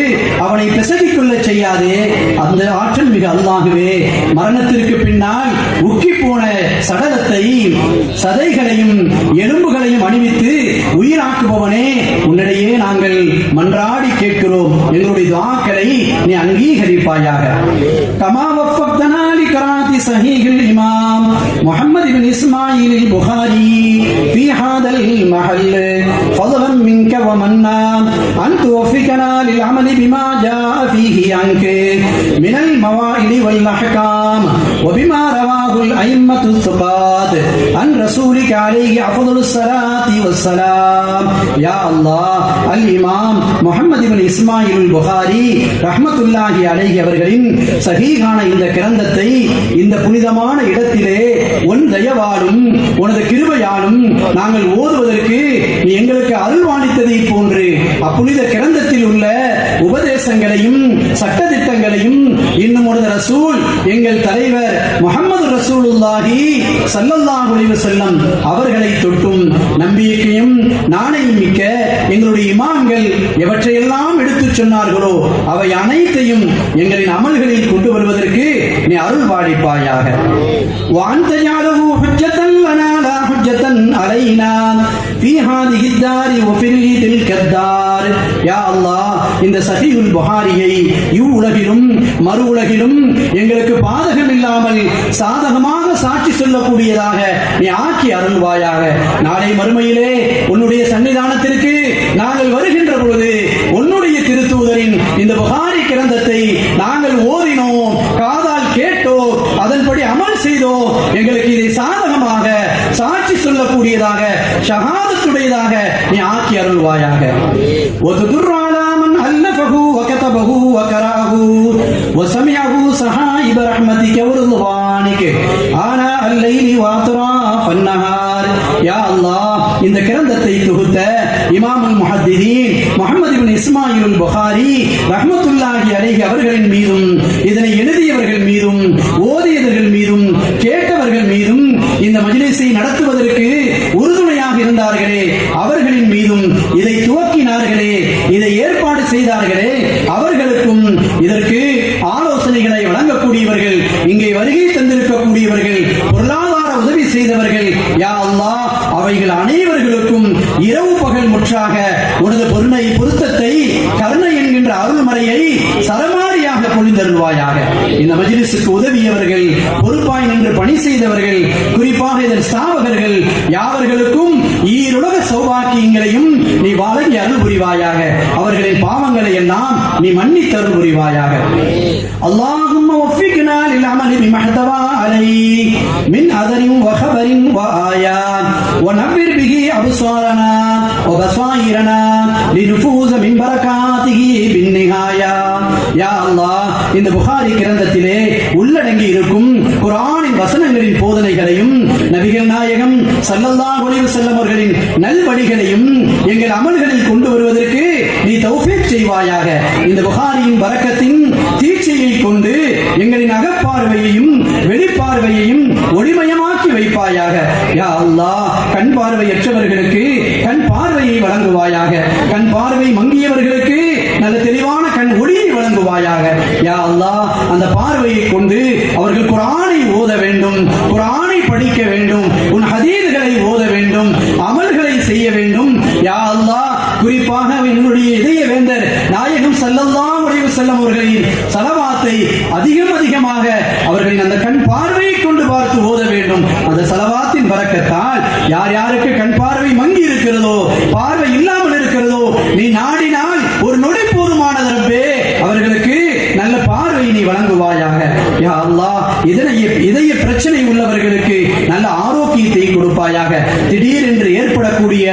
அவனை பிசகிக் கொள்ள செய்யாதே. அந்த ஆற்றல் மிக அல்லாஹ்வே, மரணத்திற்கு பின்னால் உக்கி போன சடலத்தை சதைகளையும் எலும்புகளையும் அணிவித்து உயிராக்குபவனே, உன்னிடையே நாங்கள் மன்றாடி கேட்கிறோம். எங்களுடைய துஆக்களை நீ அங்கீகரிப்பாயாக. கமா வஃபக்தனா லிகராத்தி ஸஹீஹில் இமாம் முஹம்மது இப்னு இஸ்மாயில் அல் புகாரி في هذا المحل فضلا منك ومنا أن توفقنا للعمل بما جاء فيه عنك من المواعظ والأحكام وبما رواه الأئمة الثقات عن رسولك عليه أفضل الصلاة والسلام. يا الله, الإمام محمد بن إسماعيل البخاري ரஹ்மத்துல்லாஹி அலைஹி அவர்களின் சஹீஹான இந்த கிரந்தத்தை இந்த புனிதமான இடத்திலே உன் தயவாலும் உனது கிருபையாலும் நாங்கள் ஓதுவதற்கு நீ எங்களுக்கு அருள்வாளித்ததை போன்று அப்புனித கிரந்தத்தில் உள்ள உபதேசங்களையும் சட்டதிட்டங்களையும் இன்னும் உனது ரசூல் எங்கள் தலைவர் முஹம்மது ரசூலுல்லாஹி ஸல்லல்லாஹு அலைஹி வஸல்லம் அவர்களை தொட்டும் நம்பிக்கையும் நாணயம் மிக்க எங்களுடைய இமாம்கள் எவற்றையெல்லாம் எடுத்துச் சொன்னார்களோ அவை அனைத்தையும் எங்களின் அமல்களில் கொண்டு வருவதற்கு நீ அருள் பாலிப்பாயாக. وأنت جعله حجة لنا لا حجة علينا في هذه الدار وفي تلك الدار. يا الله, இந்த சஹீஹுல் புகாரியை இவ்வுலகிலும் மறு உலகிலும் எங்களுக்கு பாதகம் இல்லாமல் சாதகமாக சாட்சி சொல்லக்கூடியதாக நீ ஆக்கி அருள்வாயாக. நாளை மறுமையிலே உன்னுடைய சன்னிதானத்திற்கு நாங்கள் வருகின்ற பொழுது உன்னுடைய திருத்தூதரின் இந்த புகாரி கிரந்தத்தை நாங்கள் ஓதினோம், காதால் கேட்டோம், அதன்படி அமல் செய்தோம், எங்களுக்கு இதை சாதகமாக சாட்சி சொல்லக்கூடியதாக ஷஹாதத்துடையதாக நீ ஆக்கி அருள்வாயாக. ألفه وكتبه وقرأه وسمعه صحائب رحمتك ورضوانك آناء الليل وأطراف النهار. يا الله, இந்த கிரந்தத்தை தொகுத்த இமாமுல் முஹத்திதீன் முஹம்மது இப்னு இஸ்மாயில் புகாரி ரஹ்மத்துல்லாஹி அலைஹி அவர்களின் மீதும் இதனை எழுதியவர்கள் மீதும் ஓதியவர்கள் மீதும் கேட்டவர்கள் மீதும் இந்த மஜ்லிஸை நடத்துவதற்கு உறுதுணையாக இருந்தார்களே அவர்களின் மீதும் இதை துவக்கினார்களே இதை ஏற்பாடு செய்தார்களே அவர்களுக்கும் இதற்கு ஆலோசனைகளை வழங்கக்கூடியவர்கள் இங்கே வருகை தந்திருக்கக்கூடியவர்கள் பொருளாதார உதவி செய்தவர்கள் யா அல்லாஹ் அவைகள் அனைவர்களுக்கும் இரவு பகல் முற்றாக உனது பொருத்தத்தை கருணை என்கின்ற அருள்மறையை சரமாரியாக பொழிந்தருள்வாயாக. இந்த மஜ்லிஸுக்கு உதவியவர்கள் பொறுப்பாய் நின்று பணி செய்தவர்கள் குறிப்பாக இதன் ஸ்தாபகர்கள் யாவர்களுக்கும் ஈருலக சௌபாக்கியங்களையும் நீ வழங்கி அருள் புரிவாயாக. அவர்களின் பாவங்களை எல்லாம் நீ மன்னித்து அருள் புரிவாயாக. اللهم وفقنا للعمل بما احتوى عليه من أثر وخبر وآيات ونور به أبصارنا وبصائرنا لنفوز من بركاته بالنهاية. யா அல்லாஹ், இந்த புகாரி கிரந்தத்திலே உள்ளடங்கி இருக்கும் குர்ஆனின் வசனங்களின் போதனைகளையும் நபிகள் நாயகம் ஸல்லல்லாஹு அலைஹி வஸல்லம் அவர்களின் நல்வழிகளையும் எங்கள் அமல்களில் கொண்டு வருவதற்கு நீ தௌஃபீக் செய்வாயாக. இந்த புகாரியின் பரக்கத்தின் தீட்சையை கொண்டு எங்களின் அகப்பார்வையையும் வெளிப்பார்வையையும் ஒளிமயமாக்கி வைப்பாயாக. யா அல்லாஹ், கண் பார்வையற்றவர்களுக்கு கண் பார்வையை வழங்குவாயாக. கண் பார்வை மங்கியவர்களுக்கு நல்ல தெளிவான கண் ஒளியை வழங்குவாயாக. யா அல்லாஹ், அந்த பார்வையை கொண்டு அவர்கள் குர்ஆனை ஓத வேண்டும், குர்ஆனை படிக்க வேண்டும், உன் ஹதீஸ்களை ஓத வேண்டும், அமல்களை செய்ய வேண்டும். யா அல்லாஹ், குறிப்பாக என்னுடைய இதய வேந்தர் நாயகம் ஸல்லல்லாஹு அலைஹி வஸல்லம் அவர்களின் ஸலவாத்தை அதிகமாக அவர்களின் அந்த கண் பார்வையை கொண்டு பார்த்து ஓத வேண்டும். அந்த ஸலவாத்தின் பரக்கத்தால் யார் யாருக்கு கண் பார்வை மங்கி இருக்கிறதோ, பார்வை இல்லாமல் இருக்கிறதோ, நீ நாடினால் ஒரு நொடி போதுமானது ரப்பே, அவர்களுக்கு நல்ல பார்வை நீ வழங்குவாயாக. யா அல்லாஹ், இதய பிரச்சனை உள்ளவர்களுக்கு நல்ல ஆரோக்கியத்தை கொடுப்பாயாக. திடீரென்று ஏற்படக்கூடிய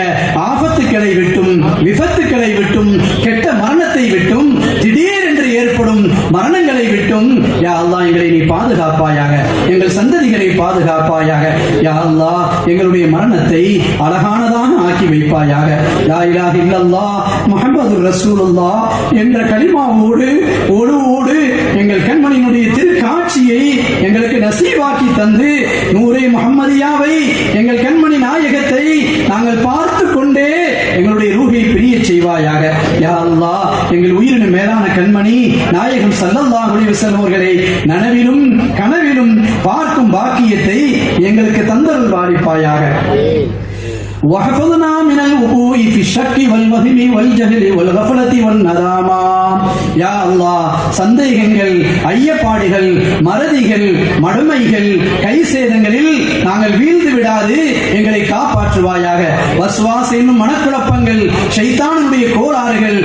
ஆபத்துக்களை விட்டும் விபத்துக்களை விட்டும் கெட்ட மரணத்தை விட்டும் திடீரென்று ஏற்படும் மரணங்களை விட்டும் யா அல்லாஹ் எங்களை நீ பாதுகாப்பாயாக. எங்கள் சந்ததிகளை பாதுகாப்பாயாக. யா அல்லாஹ், எங்களுடைய மரணத்தை அழகானதாக ஆக்கி வைப்பாயாக. லா இலாஹ இல்லல்லாஹ் முஹம்மதுர் ரசூலுல்லாஹ் என்ற கலிமாவோடு ஒழுவோடு எங்கள் கண்மணியினுடைய திருக்காட்சியை எங்களுக்கு நசீவாக்கி தந்து நூரே முஹம்மதியாவை எங்கள் கண்மணி நாயகத்தை நாங்கள் பார்த்து கொண்டே எங்களுடைய ரூஹை பிரிய செய்வாயாக. யா அல்லாஹ், எங்கள் உயிரின மேலான கண்மணி நாயகம் ஸல்லல்லாஹு அலைஹி வஸல்லம் அவர்களை நனவிலும் கனவிலும் பார்க்கும் பாக்கியத்தை எங்களுக்கு தந்தருள் பாலிப்பாயாக. وحفظنا من الوقوع في الشك والوهم والجهل والغفلة والندامة. யா அல்லாஹ், சந்தேகங்கள், ஐயப்பாடுகள், மறதிகள், மடமைகள், கை சேதங்களில் நாங்கள் வீழ்ந்து விடாது எங்களை காப்பாற்றுவாயாக. வஸ்வாஸ் என்னும் மனக்குழப்பங்கள், ஷைத்தானுடைய கோளாறுகள்,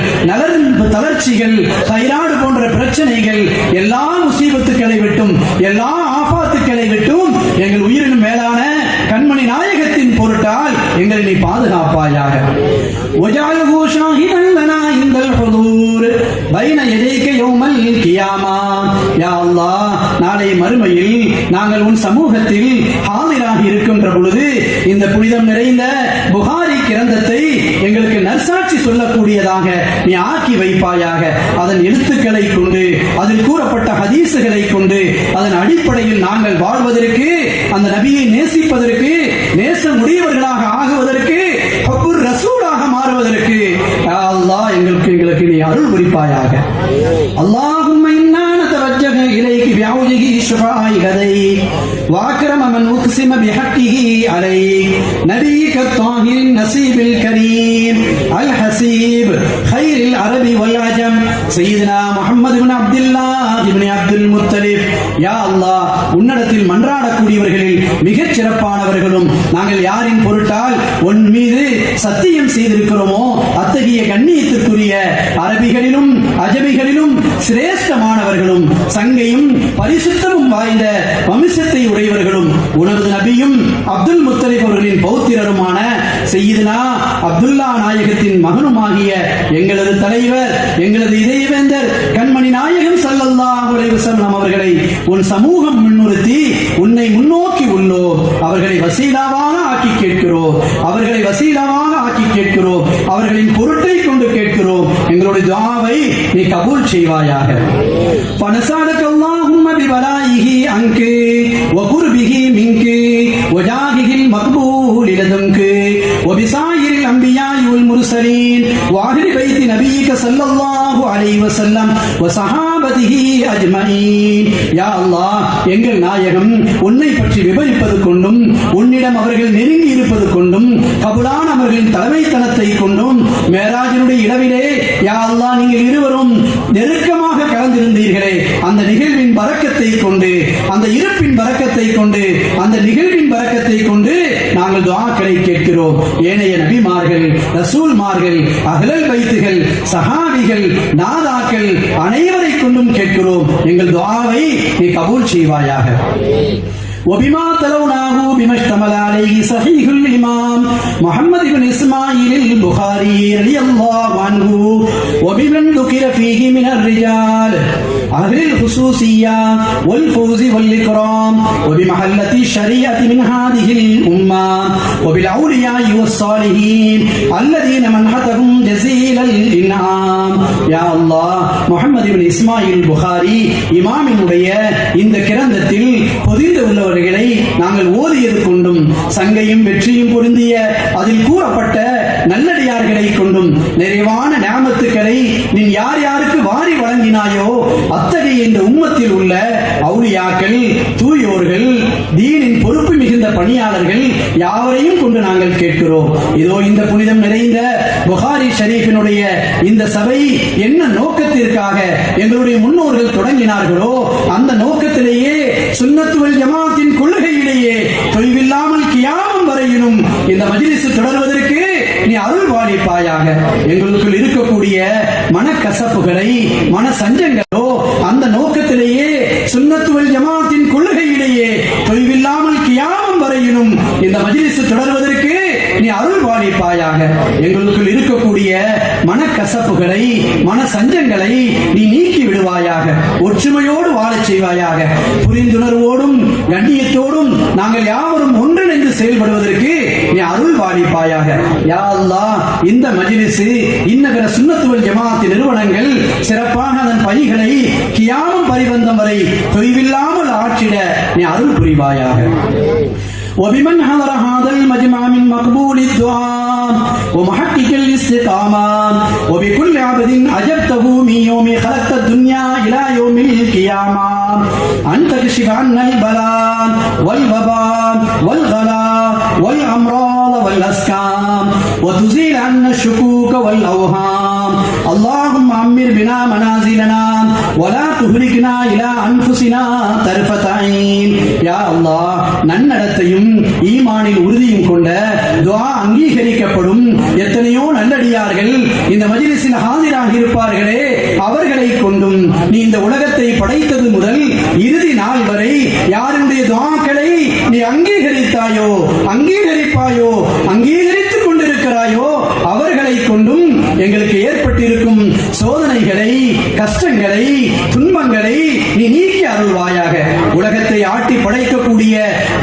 தளர்ச்சிகள், தைராய்டு போன்ற பிரச்சனைகள், எல்லா முசீபத்துக்களை விட்டும் எல்லா ஆபாத்துக்களை நீ பாதுகாப்பாயாக. وَجَعَلْهُ شَاهِدًا لَنَا عِندَ الْحُضُورِ بَيْنَ يَدَيْكَ يَوْمَ الْقِيَامَةِ யா அல்லாஹ், நாளை மறுமையில் நாங்கள் உன் சமூகத்தில் ஹாதிராகி இருக்கின்ற பொழுது இந்த புனிதம் நிறைந்த புகாரி கிரந்தத்தை எங்களுக்கு நற்சாட்சி சொல்லக்கூடியதாக நீ ஆக்கி வைப்பாயாக. அதன் எழுத்துக்களை கொண்டு, அதில் கூறப்பட்ட ஹதீசுகளை கொண்டு, அதன் அடிப்படையில் நாங்கள் வாழ்வதற்கு, அந்த நபியை நேசிப்பதற்கு, நேசமுடையவர்களாக ஆகுவதற்கு, ஹப்புர் ரசூலாக மாறுவதற்கு யா அல்லாஹ் எங்களுக்கு நீ அருள் புரிப்பாயாக. அல்லாஹும்ம இன்னா நதவஜ்ஜஹு இலைகி பிஅவுஜிஹி ஷுஃபாஇ லதைக் வஅக்ரம மன் உக்ஸிம பிஹக்கிஹி அலைக் நபியிக தாஹிரின் நஸீபில் கரீம் அல் ஹசீப் கைரில் அரபி வல் அஜம் சய்யிதுனா முஹம்மது இப்னு அப்துல்லாஹ் இப்னு அப்துல் முத்தலிப். யா அல்லாஹ், உன்னிடத்தில் மன்றாடக்கூடியவர்களில் மிகச் சிறப்பானவர்களும் நாங்கள் யாரின் பொருட்டால் உன் மீது சத்தியம் செய்திருக்கிறோமோ அத்தகைய கண்ணியத்திற்குரிய அரபிகளிலும் அஜமிகளிலும் சிரேஷ்டமானவர்களும் சங்கையும் பரிசுத்தமும் வாய்ந்த வம்சத்தை உடையவர்களும் உனது நபியும் அப்துல் முத்தலிப் அவர்களின் பௌத்திரருமான சய்யிதுனா அப்துல்லா நாயகத்தின் மகனுமாகிய எங்களது தலைவர், எங்களது இதயவேந்தர் கண்மணி நாயகம் ஸல்லல்லாஹு அலைஹி வஸல்லம் அவர்களை உன் சமூகம் முன்னிறுத்தி உன்னை முன்னோக்கி உள்ளோம். அவர்களை வசீலாவாக ஆக்கி கேட்கிறோம், அவர்களை வசீலாவாக ஆக்கி கேட்கிறோம், அவர்களின் பொருட்டை கொண்டு கேட்கிறோம். எங்களுடைய துஆவை நீ கபூல் செய்வாயாக. فنسألك اللهم ببلائه عنك وقربه منك وجاهه المقبول لدنك وبسائر الأنبياء والمرسلين وأهل بيت نبيك صلى الله عليه وسلم وصحابته أجمعين. யா அல்லாஹ், எங்கள் நாயகம் உன்னை பற்றி விவரிப்பது கொண்டும், உன்னிடம் அவர்கள் நெருங்கி இருப்பது கொண்டும், கபுலான அவர்களின் தலைமைத்தனத்தை கொண்டும், மேராஜினுடைய இரவிலே யா அல்லாஹ் நீங்கள் இருவரும் நெருக்கமாக கலந்திருந்தீர்களே, அந்த நிகழ்வின் பரக்கத்தை கொண்டு, அந்த இருப்பின் பரக்கத்தை கொண்டு, அந்த நிகழ்வின் பரக்கத்தை கொண்டு நாங்கள் துஆக்களை கேட்கிறோம். ஏனைய நபிமார்கள், ரசூல்மார்கள், அஹ்லல் பைத்துகள், சஹாபிகள், நாதாக்கள் அனைவரை கொண்டும் கேட்கிறோம். எங்கள் துஆவை நீ கபூல் செய்வாயாக. وبما تلوناه بما اشتمل عليه صحيح الإمام محمد بن إسماعيل البخاري رضي الله عنه وبمن ذكر فيه من الرجال أهل الخصوصية والفوز والإكرام وبمحلة الشريعة من هذه الأمة وبالأولياء والصالحين الذين منحتهم جزيل الإنعام. يا الله, محمد بن إسماعيل البخاري இமாமினுடைய இந்த கிரந்தத்தில் பொதிந்து உள்ளவர்களை நாங்கள் ஓதியது கொண்டும், சங்கையும் வெற்றியும் பொருந்திய அதில் கூறப்பட்ட நல்லடியார்களை கொண்டும் நிறைவான நியாமத்துக்களை நீ யார் யாருக்கு வாரி வழங்கினாயோ அத்தகைய இந்த உம்மத்தில் உள்ள அவுலியாக்கள், தூயோர்கள், தீனின் பொறுப்பு மிகுந்த பணியாளர்கள் யாவரையும் கொண்டு நாங்கள் கேட்கிறோம். இதோ இந்த புனிதம் நிறைந்த புகாரி ஷரீஃபினுடைய இந்த சபை என்ன நோக்கத்திற்காக எங்களுடைய முன்னோர்கள் தொடங்கினார்களோ அந்த நோக்கத்திலேயே சுன்னத் வல் ஜமாஅத்தின் கொள்கையிலேயே தொய்வில்லாமல் கியாமம் வரையிலும் இந்த மஜ்லிஸ் தொடர்வதற்கு நீ அருள் வாழிப்பாயாக. எங்களுக்குள் இருக்கக்கூடிய மனக்கசப்புகளை, மன சஞ்சங்களோ அந்த நோக்கத்திலேயே சுன்னத் வல் ஜமாஅத்தின் கொள்கையிலேயே தொய்வில்லாமல் கியாமம் வரையிலும் இந்த மஜ்லிஸ் தொடர்வதற்கு நீ அருள் வாழிப்பாயாக. எங்களுக்குள் இருக்கக்கூடிய மனக்கசப்புகளை, மன சஞ்சங்களை நீ நீக்கி விடுவாயாக. ஒற்றுமையோடு வாழச் செய்வாயாக. புரிந்துணர்வோடும் கண்ணியத்தோடும் நாங்கள் யாவரும் ஒன்றிணைந்து செயல்படுவதற்கு நீ அருள் வாழிப்பாயாக. யா அல்லாஹ், இந்த மஜ்லிஸ் இன்னபிற சுன்னத் வல் ஜமாஅத் நிறுவனங்கள் சிறப்பாக அதன் பணிகளை கியாமம் பரிவந்தம் வரை தொய்வில்லாமல் ஆற்றிட நீ அருள் புரிவாயாக. وبمن حضر هذا المجمع من مقبول الدعاء ومحقق الاستقامة وبكل عبد أجبته من يوم خلقت الدنيا إلى يوم القيامة أن تكشف عنا البلاء والوباء والغلاء والأمراض والأسقام وتزيل عنا الشكوك والأوهام. اللهم عمر بنا منازلنا ولا تهلكنا إلى أنفسنا طرفة عين. يا الله, நன்னடத்தையும் ஈமானில் உறுதியும் கொண்ட துஆ அங்கீகரிக்கப்படும் எத்தனையோ நல்லடியார்கள் இந்த மஜ்லிஸில் ஆஜராகி இருப்பார்களே, அவர்களை கொண்டும் நீ இந்த உலகத்தை படைத்தது முதல் இறுதி நாள் வரை யாருடைய துஆக்களை நீ அங்கீகரித்தாயோ, அங்கீகரிப்பாயோ, அங்கீகரித்துக் கொண்டும் எங்களுக்கு ஏற்பட்டிருக்கும் சோதனைகளை, கஷ்டங்களை, துன்பங்களை நீ நீக்கி அருள்வாயாக. உலகத்தை ஆட்டி படைக்கக்கூடிய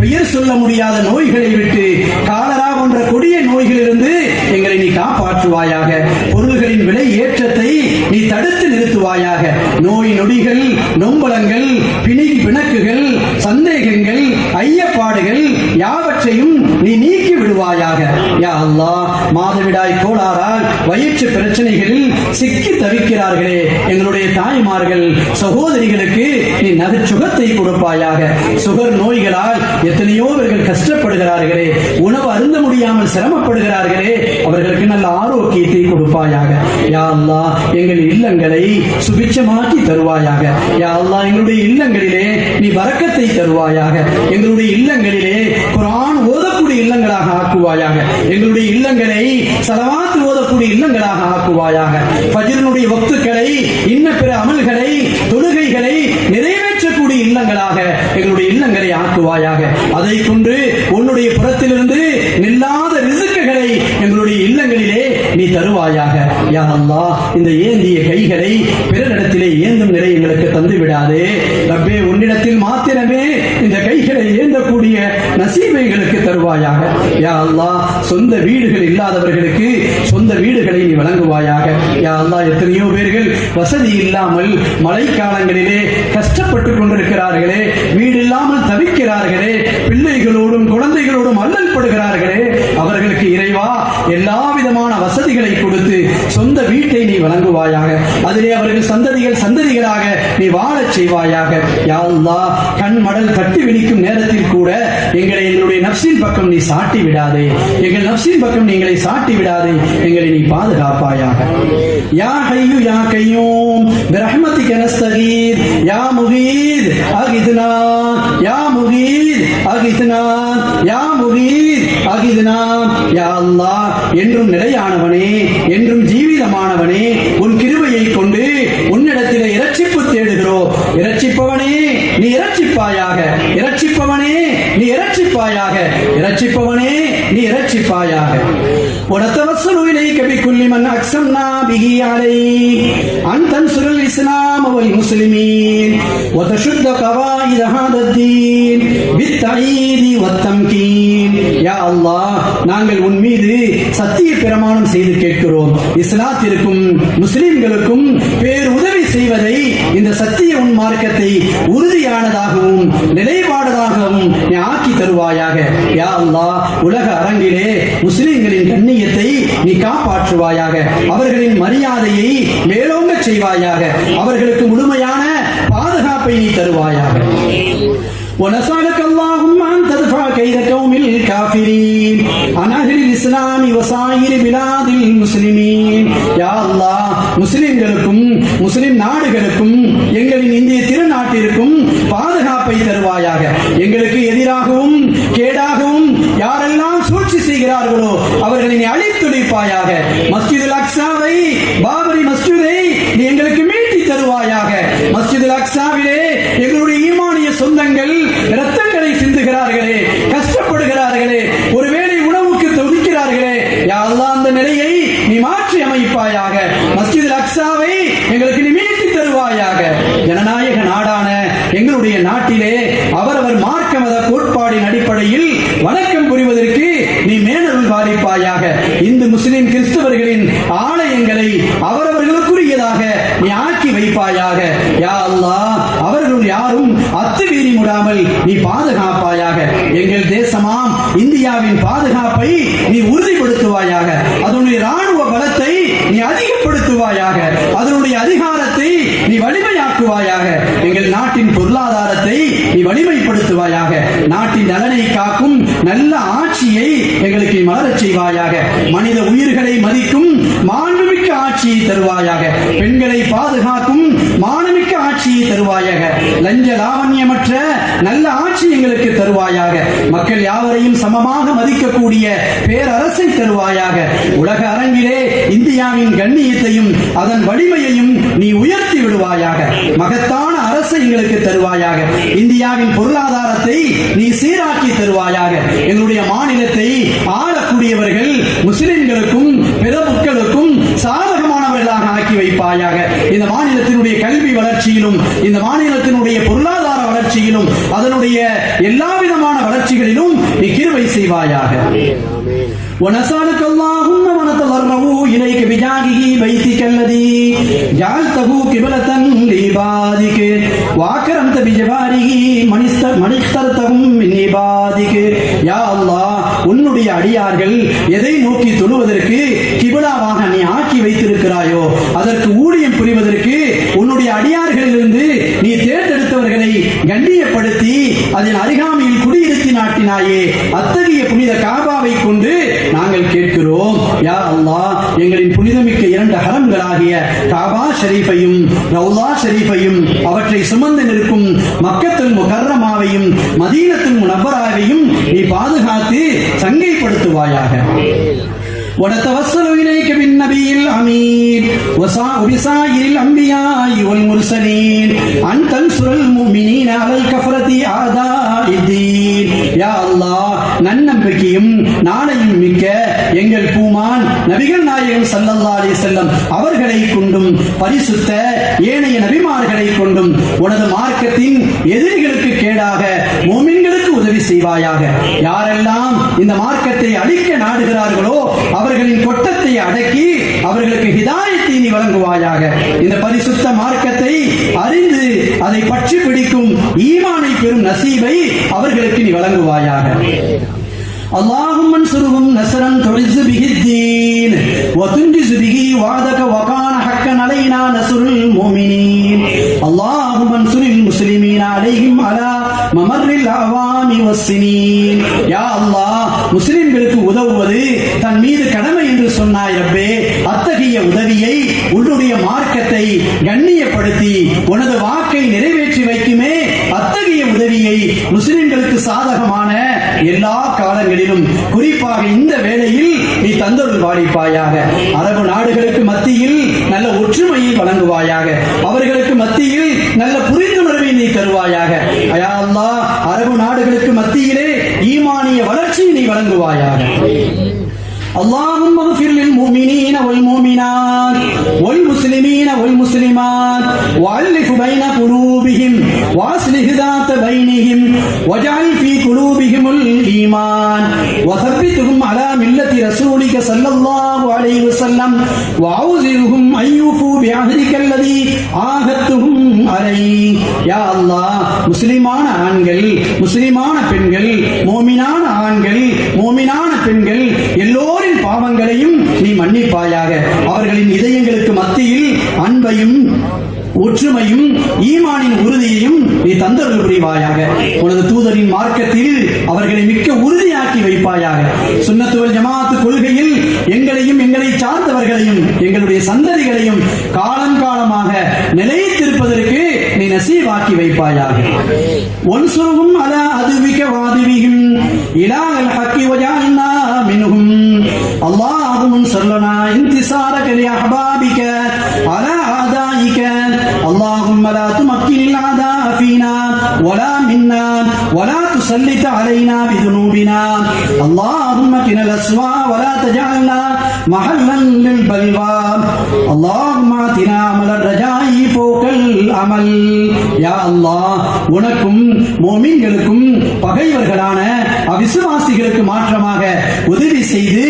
பெயர் சொல்ல முடியாத நோய்களை விட்டு, காலரா போன்ற கொடிய நோய்களிலிருந்து எங்களை நீ காப்பாற்றுவாயாக. பொருள்களின் விலை ஏற்றத்தை நீ தடுத்து நிறுத்துவாயாக. நோய் நொடிகள், நொம்பலங்கள், பிணக்குகள், சந்தேகங்கள், ஐயப்பாடுகள் யாவற்றையும் நீ நீக்கி விடுவாயாக. யா அல்லாஹ், மாதவிடாய் கோளாறால் வயிற்று பிரச்சனைகளில் சிக்கி தவிக்கிறார்களே எங்களுடைய தாய்மார்கள், சகோதரிகளுக்கு நீ நகச்சுகத்தை கொடுப்பாயாக. சுகர் நோய்களால் எத்தனையோ பேர்கள் கஷ்டப்படுகிறார்களே, உணவு அருந்த முடியாமல் சிரமப்படுகிறார்களே, அவர்களுக்கு நல்ல ஆரோக்கியத்தை கொடுப்பாயாக. யா அல்லாஹ், எங்கள் இல்லங்களை சுபிட்சமாக்கி தருவாயாக. யா அல்லாஹ், எங்களுடைய இல்லங்களிலே நீ பரக்கத்தை தருவாயாக. எங்களுடைய இல்லங்களிலே குர்ஆன் ஓதக்கூடிய இல்லங்களாக ஆக்குவாயாக. எங்களுடைய இல்லங்களை ஸலவாத் ஓதக்கூடிய இல்லங்களாக ஆக்குவாயாக. ஃபஜ்ரினுடைய வக்துகளை, இன்ன பிற அமல்களை, தொழுகைகளை நிறைவேற்றக்கூடிய இல்லங்களாக எங்களுடைய இல்லங்களை ஆக்குவாயாக. அதை கொண்டு உன்னுடைய புறத்திலிருந்து நில்லாத ரிஸ்குகளை எங்களுடைய இல்லங்களிலே நீ தருவாயாக. யா அல்லாஹ், இந்த ஏந்திய கைகளை பிறரிடத்திலே ஏந்தும் நிலை எங்களுக்கு தந்து விடாதே ரப்பே. உன்னிடத்தில் மாத்திரமே இந்த கைகளை ஏந்தக்கூடிய நசீபை எங்களுக்கு தருவாயாக. யா அல்லாஹ், சொந்த வீடுகள் இல்லாதவர்களுக்கு சொந்த வீடுகளை நீ வழங்குவாயாக. யா அல்லாஹ், எத்தனையோ பேர்கள் வசதி இல்லாமல் மழைக்காலங்களிலே கஷ்டப்பட்டுக் கொண்டிருக்கிறார்களே, வீடு இல்லாமல் தவிக்கிறார்களே, பிள்ளைகளோடும் குழந்தைகளோடும் அல்லல் படுகிறார்களே, அவர்களுக்கு இறைவா எல்லா விதமான வசதிகளை கொடுத்து சொந்த வீட்டை நீ வழங்குவாயாக. அதிலே அவர்கள் சந்ததிகளாக நீ வாழச் செய்வாயாக. யா அல்லாஹ், கண் மடல் தட்டி விழிக்கும் நேரத்தில் கூட எங்களுடைய நஃப்ஸின் பக்கம் நீ சாட்டி விடாதே. எங்கள் நஃப்ஸின் பக்கம் எங்களை சாட்டி விடாதே. எங்களை நீ பாதுகாப்பாயாக. யா ஹய்யு யா கய்யூம் பிரஹ்மதிக நஸ்தகீத் யா முகீத் அகித்னா யா முகீத் அகித்னா யா முகீத் அகித்னா. யா அல்லாஹ், என்றும் நிலையானவனே, என்றும் ஜீவிதமானவனே, உன் கிருபையை கொண்டு உன்னிடத்திலே இரட்சிப்பு தேடுகிறோம். இரட்சிப்பவனே நீ இரட்சிப்பாயாக. இரட்சிப்பவனே நீ இரட்சிப்பாயாக. இரட்சிப்பவனே நீ இரட்சிப்பாயாக. ونتوسل إليك بكل من أقسمنا به عليك أن تنصر الإسلام والمسلمين وتشد قواعد هذا الدين بالتأييد والتمكين. யா அல்லாஹ், நாங்கள் உன் மீது சத்திய பிரமாணம் செய்து கேட்கிறோம். இஸ்லாத்திற்கும் முஸ்லிம்களுக்கும் பேர் உதவி செய்வதை, இந்த சத்திய உன் மார்க்கத்தை உறுதியானதாகவும் நிலைப்பாடதாகவும் நீ ஆக்கி தருவாயாக. யா அல்லாஹ், உலக அரங்கிலே முஸ்லிம்களின் கண்ணியத்தை நீ காப்பாற்றுவாயாக. அவர்களின் மரியாதையை மேலோங்க செய்வாயாக. அவர்களுக்கு முழுமையான பாதுகாப்பை நீ தருவாயாக. ونسألك اللهم أن تدفع كيد قوم الكافرين عن أهل الإسلام وسائر بلاد المسلمين. யா அல்லாஹ், முஸ்லிம்களுக்கும் முஸ்லிம் நாடுகளுக்கும் எங்களின் இந்திய திருநாட்டிற்கும் பாதுகாப்பை தருவாயாக. எங்களுக்கு எதிராகவும் கேடாகவும் யாரெல்லாம் சூழ்ச்சி செய்கிறார்களோ அவர்களை நீ அழித்துடைப்பாயாக. மஸ்ஜிதுல் அக்ஸாவை, பாபரி மஸ்ஜிதை நீ எங்களுக்கு மீட்டி தருவாயாக. மஸ்ஜிதுல் அக்ஸாவிலே எங்களுடைய ஈமானிய சொந்தங்கள் இரத்தங்களை சிந்துகிறார்களே, கஷ்டப்படுகிறார்களே, ஒருவேளை உணவுக்கு துடிக்கிறார்களே, யா அல்லாஹ், அந்த நிலையை நீ மாற்றி அமைப்பாயாக. மஸ்ஜிதுல் அக்ஸாவை எங்களுக்கு நீ மீட்டி தருவாயாக. ஜனநாயக நாடான எங்களுடைய நாட்டிலே அவரவர் மார்க்க மத கோட்பாடின் அடிப்படையில் வணக்கம் புரிவதற்கு நீ மேனருள் பாலிப்பாயாக. இந்து முஸ்லிம் கிறிஸ்தவர்களின் ஆலயங்களை அவரவர்களுக்குரியதாக நீ ஆக்கி வைப்பாயாக. யா அல்லாஹ், அவர்கள் யாரும் அத்துமீறி முடாமல் நீ பாதுகாப்பாயாக. எங்கள் தேசமாம் இந்தியாவின் பாதுகாப்பை நீ உறுதிப்படுத்துவாயாக. அதனுடைய ராணுவ பலத்தை நீ அதிகப்படுத்துவாயாக. அதனுடைய அதிகாரத்தை நீ வலிமையாக்குவாயாக. எங்கள் நாட்டின் பொருளாதாரத்தை நீ வலிமைப்படுத்துவாயாக. நாட்டின் நலனை காக்கும் நல்ல ஆட்சியை எங்களுக்கு மலரச் செய்வாயாக. மனித உயிர்களை மதிக்கும் மாண்புமிக்க ஆட்சியை தருவாயாக. பெண்களை பாதுகாக்கும் மானமிக்க ஆட்சியை தருவாயாக. லஞ்ச லாவண்யமற்ற நல்ல ஆட்சி எங்களுக்கு தருவாயாக. மக்கள் யாவரையும் சமமாக மதிக்கக்கூடிய பேரரசை தருவாயாக. உலக அரங்கிலே இந்தியாவின் கண்ணியத்தையும் அதன் வலிமையையும் நீ உயர்த்தி விடுவாயாக. மகத்தான அரசை எங்களுக்கு தருவாயாக. இந்தியாவின் பொருளாதாரத்தை நீ சீராக்கி தருவாயாக. எங்களுடைய மாநிலத்தை ஆளக்கூடியவர்கள் முஸ்லிம்களுக்கும் பிற மக்களுக்கும் வைப்பாயாக. இந்த மாநிலத்தினுடைய கல்வி வளர்ச்சியிலும் இந்த மாநிலத்தினுடைய பொருளாதார வளர்ச்சியிலும் அதனுடைய எல்லா விதமான வளர்ச்சிகளிலும் நீ கிருபை செய்வாயாக. ونسألك اللهم ونتضرع إليك بجاهه بيتك الذي جعلته قبلة لعبادك وأكرمت بجواره من اخترتهم من عبادك. யா அல்லாஹ், உன்னுடைய அடியார்கள் எதை நோக்கி தொழுவதற்கு கிபிலாவாக நீ ஆக்கி வைத்திருக்கிறாயோ அதற்கு ஊழியம் புரிவதற்கு உன்னுடைய அடியார்களிலிருந்து நீ தேர்ந்தெடுத்தவர்களை கண்ணியப்படுத்தி அதன் அருகாமையில் குடியிருத்தி நாட்டினாயே. அத்தகைய புனித காபாவை கொண்டு நாங்கள் கேட்கிறோம். யா அல்லாஹ், எங்களின் புனிதமிக்க 2 ஹரம்களாகிய காபா ஷரீஃபையும் ரவுலா ஷரீஃபையும் அவற்றை சுமந்து நிற்கும் மக்கத்துல் முகர்ரமாவையும் மதீனத்துல் முனவ்வராவையும் நீ பாதுகாத்து சங்கைப்படுத்துவாயாக. ونتوسل إليك بالنبي الأمين وبسائر الأنبياء والمرسلين أن تنصر المؤمنين على الكفرة أعداء الدين. யா அல்லாஹ், நன்னம்பிக்கையும் நாளையும் மிக்க எங்கள் பூமான் நபிகள் நாயகம் ஸல்லல்லாஹு அலைஹி வஸல்லம் அவர்களை கொண்டும் பரிசுத்த ஏனைய நபிமார்களை கொண்டும் உனது மார்க்கத்தின் எதிரிகளுக்கு கேடாக முஃமின்களுக்கு உதவி செய்வாயாக. யாரெல்லாம் இந்த மார்க்கத்தை அழிக்க நாடுகிறார்களோ அவர்களின் கொட்டத்தை அடக்கி அவர்களுக்கு ஹிதாயத்தை நீ வழங்குவாயாக. இந்த பரிசுத்த மார்க்கத்தை அறிந்து அதை பற்றி பிடிக்கும் ஈமானை பெறும் நசீபை அவர்களுக்கு நீ வழங்குவாயாக. اللهم انصرهم نصرا تعز به الدين وتنجز به وعدك وكان حقا علينا نصر المؤمنين. اللهم انصر المسلمين عليهم على ممر الاعوام والسنين. யா அல்லாஹ், முஸ்லிம்களுக்கு உதவுவது தன் மீது கடமை என்று சொன்னாய் ரப்பே. அத்தகைய உதவியை உன்னுடைய மார்க்கத்தை கண்ணியப்படுத்தி உனது வாக்கை நிறைவேற்றி வைக்குமே அத்தகைய உதவியை முஸ்லிம்களுக்கு சாதகமான எல்லா காலங்களிலும் குறிப்பாக இந்த வேளையில் நீ தந்தருள் வாழிப்பாயாக. அரபு நாடுகளுக்கு மத்தியில் நல்ல ஒற்றுமையை வழங்குவாயாக. அவர்களுக்கு மத்தியில் நல்ல புரிந்துணர்வை நீ தருவாயாக. யா அல்லாஹ், அரபு நாடுகளுக்கு மத்தியிலே ஈமானிய வளர்ச்சியை நீ வழங்குவாயாக. اللهم اغفر للمؤمنين والمؤمنات والمسلمين والمسلمات وألف بين قلوبهم وأصلح ذات بينهم واجعل في قلوبهم الإيمان وثبتهم على ملة رسولك صلى الله عليه وسلم وأوزرهم أن يوفوا بعهدك الذي عاهدتهم عليه. யா அல்லாஹ், முஸ்லிமான ஆண்கள் முஸ்லிமான பெண்கள் மோமினான ஆண்கள் மோமினான பெண்கள் எல்லோரின் பாவங்களையும் நீ மன்னிப்பாயாக. அவர்களின் இதயங்களுக்கு மத்தியில் அன்பையும் ஒற்றுமையும் ஈமானின் உறுதியையும் நீ தந்தருள் புரிவாயாக. உனது தூதரின் மார்க்கத்தில் அவர்களை மிக்க உறுதியாக்கி வைப்பாயாக. சுன்னத்து வல் ஜமாஅத் கொள்கையில் எங்களையும் எங்களை சார்ந்தவர்களையும் எங்களுடைய சந்ததிகளையும் காலம் காலமாக நிலைத்திருப்பதற்கு நீ நசீவாக்கி வைப்பாயாக. ஒன்சுருகும் அலா அதுவிக வாதிவிகும் இலாஹல் ஹக்கி வஜஅல்னா மின்ஹும். அல்லாஹும்ம ஸல்லனா இன்திசாரக லி அஹ்பாபிக அலா ஆதாயிக. اللهم لا تمكن الأعداء فينا ولا منا ولا تسلط علينا بذنوبنا. اللهم قنا الأسواء ولا تجعلنا محلا للبلوى. اللهم آتنا عمل الرجاء فوق العمل. யா அல்லாஹ், உனக்கும் மோமின்களுக்கும் பகைவர்களான அவிசுவாசிகளுக்கு மாற்றமாக உதவி செய்து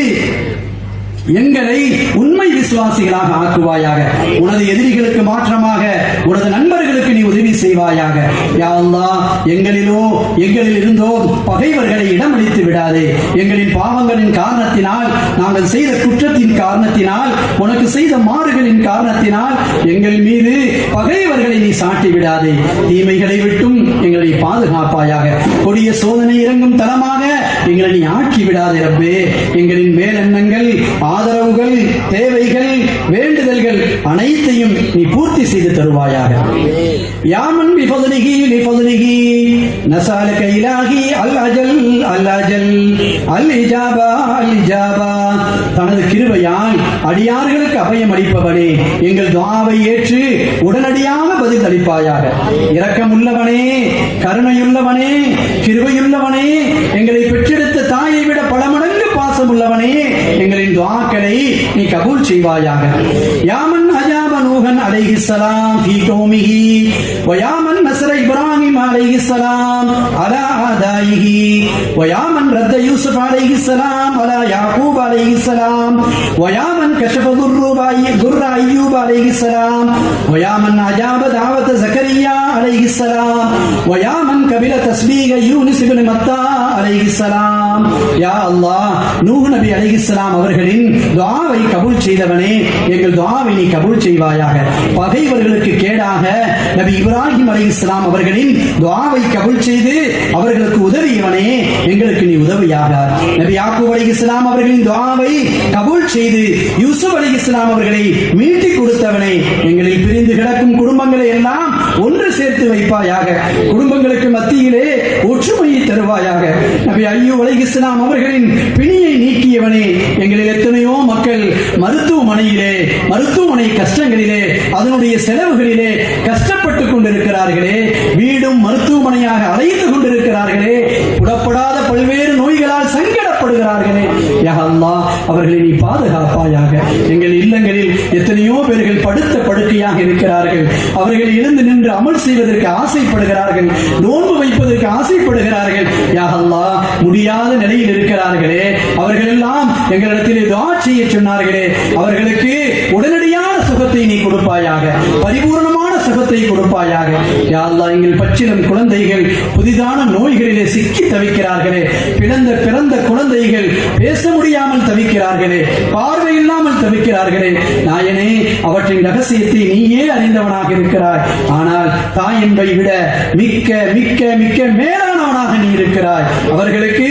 எங்களை உண்மை விசுவாசிகளாக ஆக்குவாயாக. உனது எதிரிகளுக்கு மாற்றமாக உனது நண்பர்களுக்கு நீ உதவி செய்வாயாக. யா அல்லாஹ், எங்களிலோ எங்களில் இருந்தோ பகைவர்களை இடமளித்து விடாதே. எங்களின் பாவங்களின் காரணத்தினால் நாங்கள் செய்த குற்றத்தின் காரணத்தினால் உனக்கு செய்த மாறுகளின் காரணத்தினால் எங்கள் மீது பகைவர்களை நீ சாட்டி விடாதே. தீமைகளை விட்டும் எங்களை பாதுகாப்பாயாக. கொடிய சோதனை இறங்கும் தலமாக எங்களை நீ ஆக்கி விடாதே ரப்பே. எங்களின் மேலெண்ணங்கள் ஆதரவுகள் தேவைகள் வேண்டுதல்கள் அனைத்தையும் நீ பூர்த்தி செய்து தருவாயாக. யாமன் பிஃபத்லிஹி லிஃபத்லிஹி நஸஅலுக இலாஹி அல் அஜல் அல் அஜல் அல் இஜாபா அல் இஜாபா. தனது கிருபையால் அடியார்களுக்கு அபயம் அளிப்பவனே, எங்கள் துஆவை ஏற்று உடனடியாக பதில் அளிப்பாயாக. இரக்கமுள்ளவனே, கருணையுள்ளவனே, கிருபையுள்ளவனே, எங்களை பெற்றெடுத்த தாயை விட பல மடங்கு பாசமுள்ளவனே, எங்களின் துஆக்களை நீ கபூல் செய்வாயாக. யாமன் அஜாப நூஹன் அலைஹிஸ்ஸலாம் ஃபீ கௌமிஹி வயா மன் நஸர இப்ராஹிம் அலைஹிஸ்ஸலாம் அலா ஆதாயிஹி வயா மன் ரத்த யூசுப் அலைஹிஸ்ஸலாம் அலா யாக்கூப் அலைஹிஸ்ஸலாம் வயா மன் கஷஃப துர்ர அய்யூப் அலைஹிஸ்ஸலாம் வயா மன் அஜாப தாவத ஜக்கரியா அலைஹிஸ்ஸலாம் வயா மன் கபில தஸ்பீக யூனுஸ் இப்னு மத்தா அலைஹிஸ்ஸலாம். யா அல்லாஹ், நூஹ் நபி அலைஹிஸ்ஸலாம் அவர்களின் துஆவை கபூல் செய்தவனே, எங்கள் துஆவை நீ கபூல் செய்வாயாக. பகைவர்களுக்கு கேடாக நபி இப்ராஹிம் அலைஹிஸ்ஸலாம் அவர்களின் துஆவை கபூல் செய்து அவர்களுக்கு உதவியவனே, எங்களுக்கு நீ உதவியாக. நபி யாக்கூப் அலைஹிஸ்ஸலாம் அவர்களின் துஆவை கபூல் செய்து யூசுப் அலைஹிஸ்ஸலாம் அவர்களை மீட்டி கொடுத்தவனே, எங்களில் பிரிந்து கிடக்கும் குடும்பங்களை எல்லாம் ஒன்று சேர்த்து வைப்பாயாக. குடும்பங்களுக்கு மத்தியிலே ஒற்றுமையை தருவாயாக. நபி அய்யூப் அலைஹிஸ்ஸலாம் அவர்களின் பிணியை நீக்கியவனே, எங்களில் எத்தனையோ மக்கள் மருத்துவமனை கஷ்டங்களிலே, அதனுடைய செலவுகளிலே கஷ்டப்பட்டுக் கொண்டிருக்கிறார்களே, வீடும் மருத்துவமனையாக அலைந்து கொண்டிருக்கிறார்களே, புலப்படாத பல்வேறு நோய்களால் சங்கடப்படுகிறார்களே. யா அல்லாஹ், அவர்களை நீ பாதுகாப்பாயாக. எங்கள் இல்லங்களில் எத்தனையோ பேர்கள் படுத்த படுக்கையாக இருக்கிறார்கள். அவர்கள் எழுந்து நின்று அமல் செய்வதற்கு ஆசைப்படுகிறார்கள், நோன்பு வைப்பதற்கு ஆசைப்படுகிறார்கள். யா அல்லாஹ், முடியாத நிலையில் இருக்கிறார்களே, அவர்கள் எல்லாம் எங்களிடத்திலே துஆ செய்ய சொன்னார்களே, அவர்களுக்கு உடனடியான சுகத்தை நீ கொடுப்பாயாக, பரிபூர்ணமான சுகத்தை கொடுப்பாயாக. யா அல்லாஹ், எங்கள் பச்சிளம் குழந்தைகள் புதிதான நோய்களிலே சிக்கி தவிக்கிறார்களே, பிறந்த குழந்தைகள் பேச முடியாமல் தவிக்கிறார்களே, பார்வை இல்லாமல் தவிக்கிறார்களே, நாயனே, அவற்றின் ரகசியத்தை நீயே அறிந்தவனாக இருக்கிறாய். ஆனால் தாய் என்பை விட மிக்க மிக்க மிக்க மேலானவனாக நீ இருக்கிறாய். அவர்களுக்கு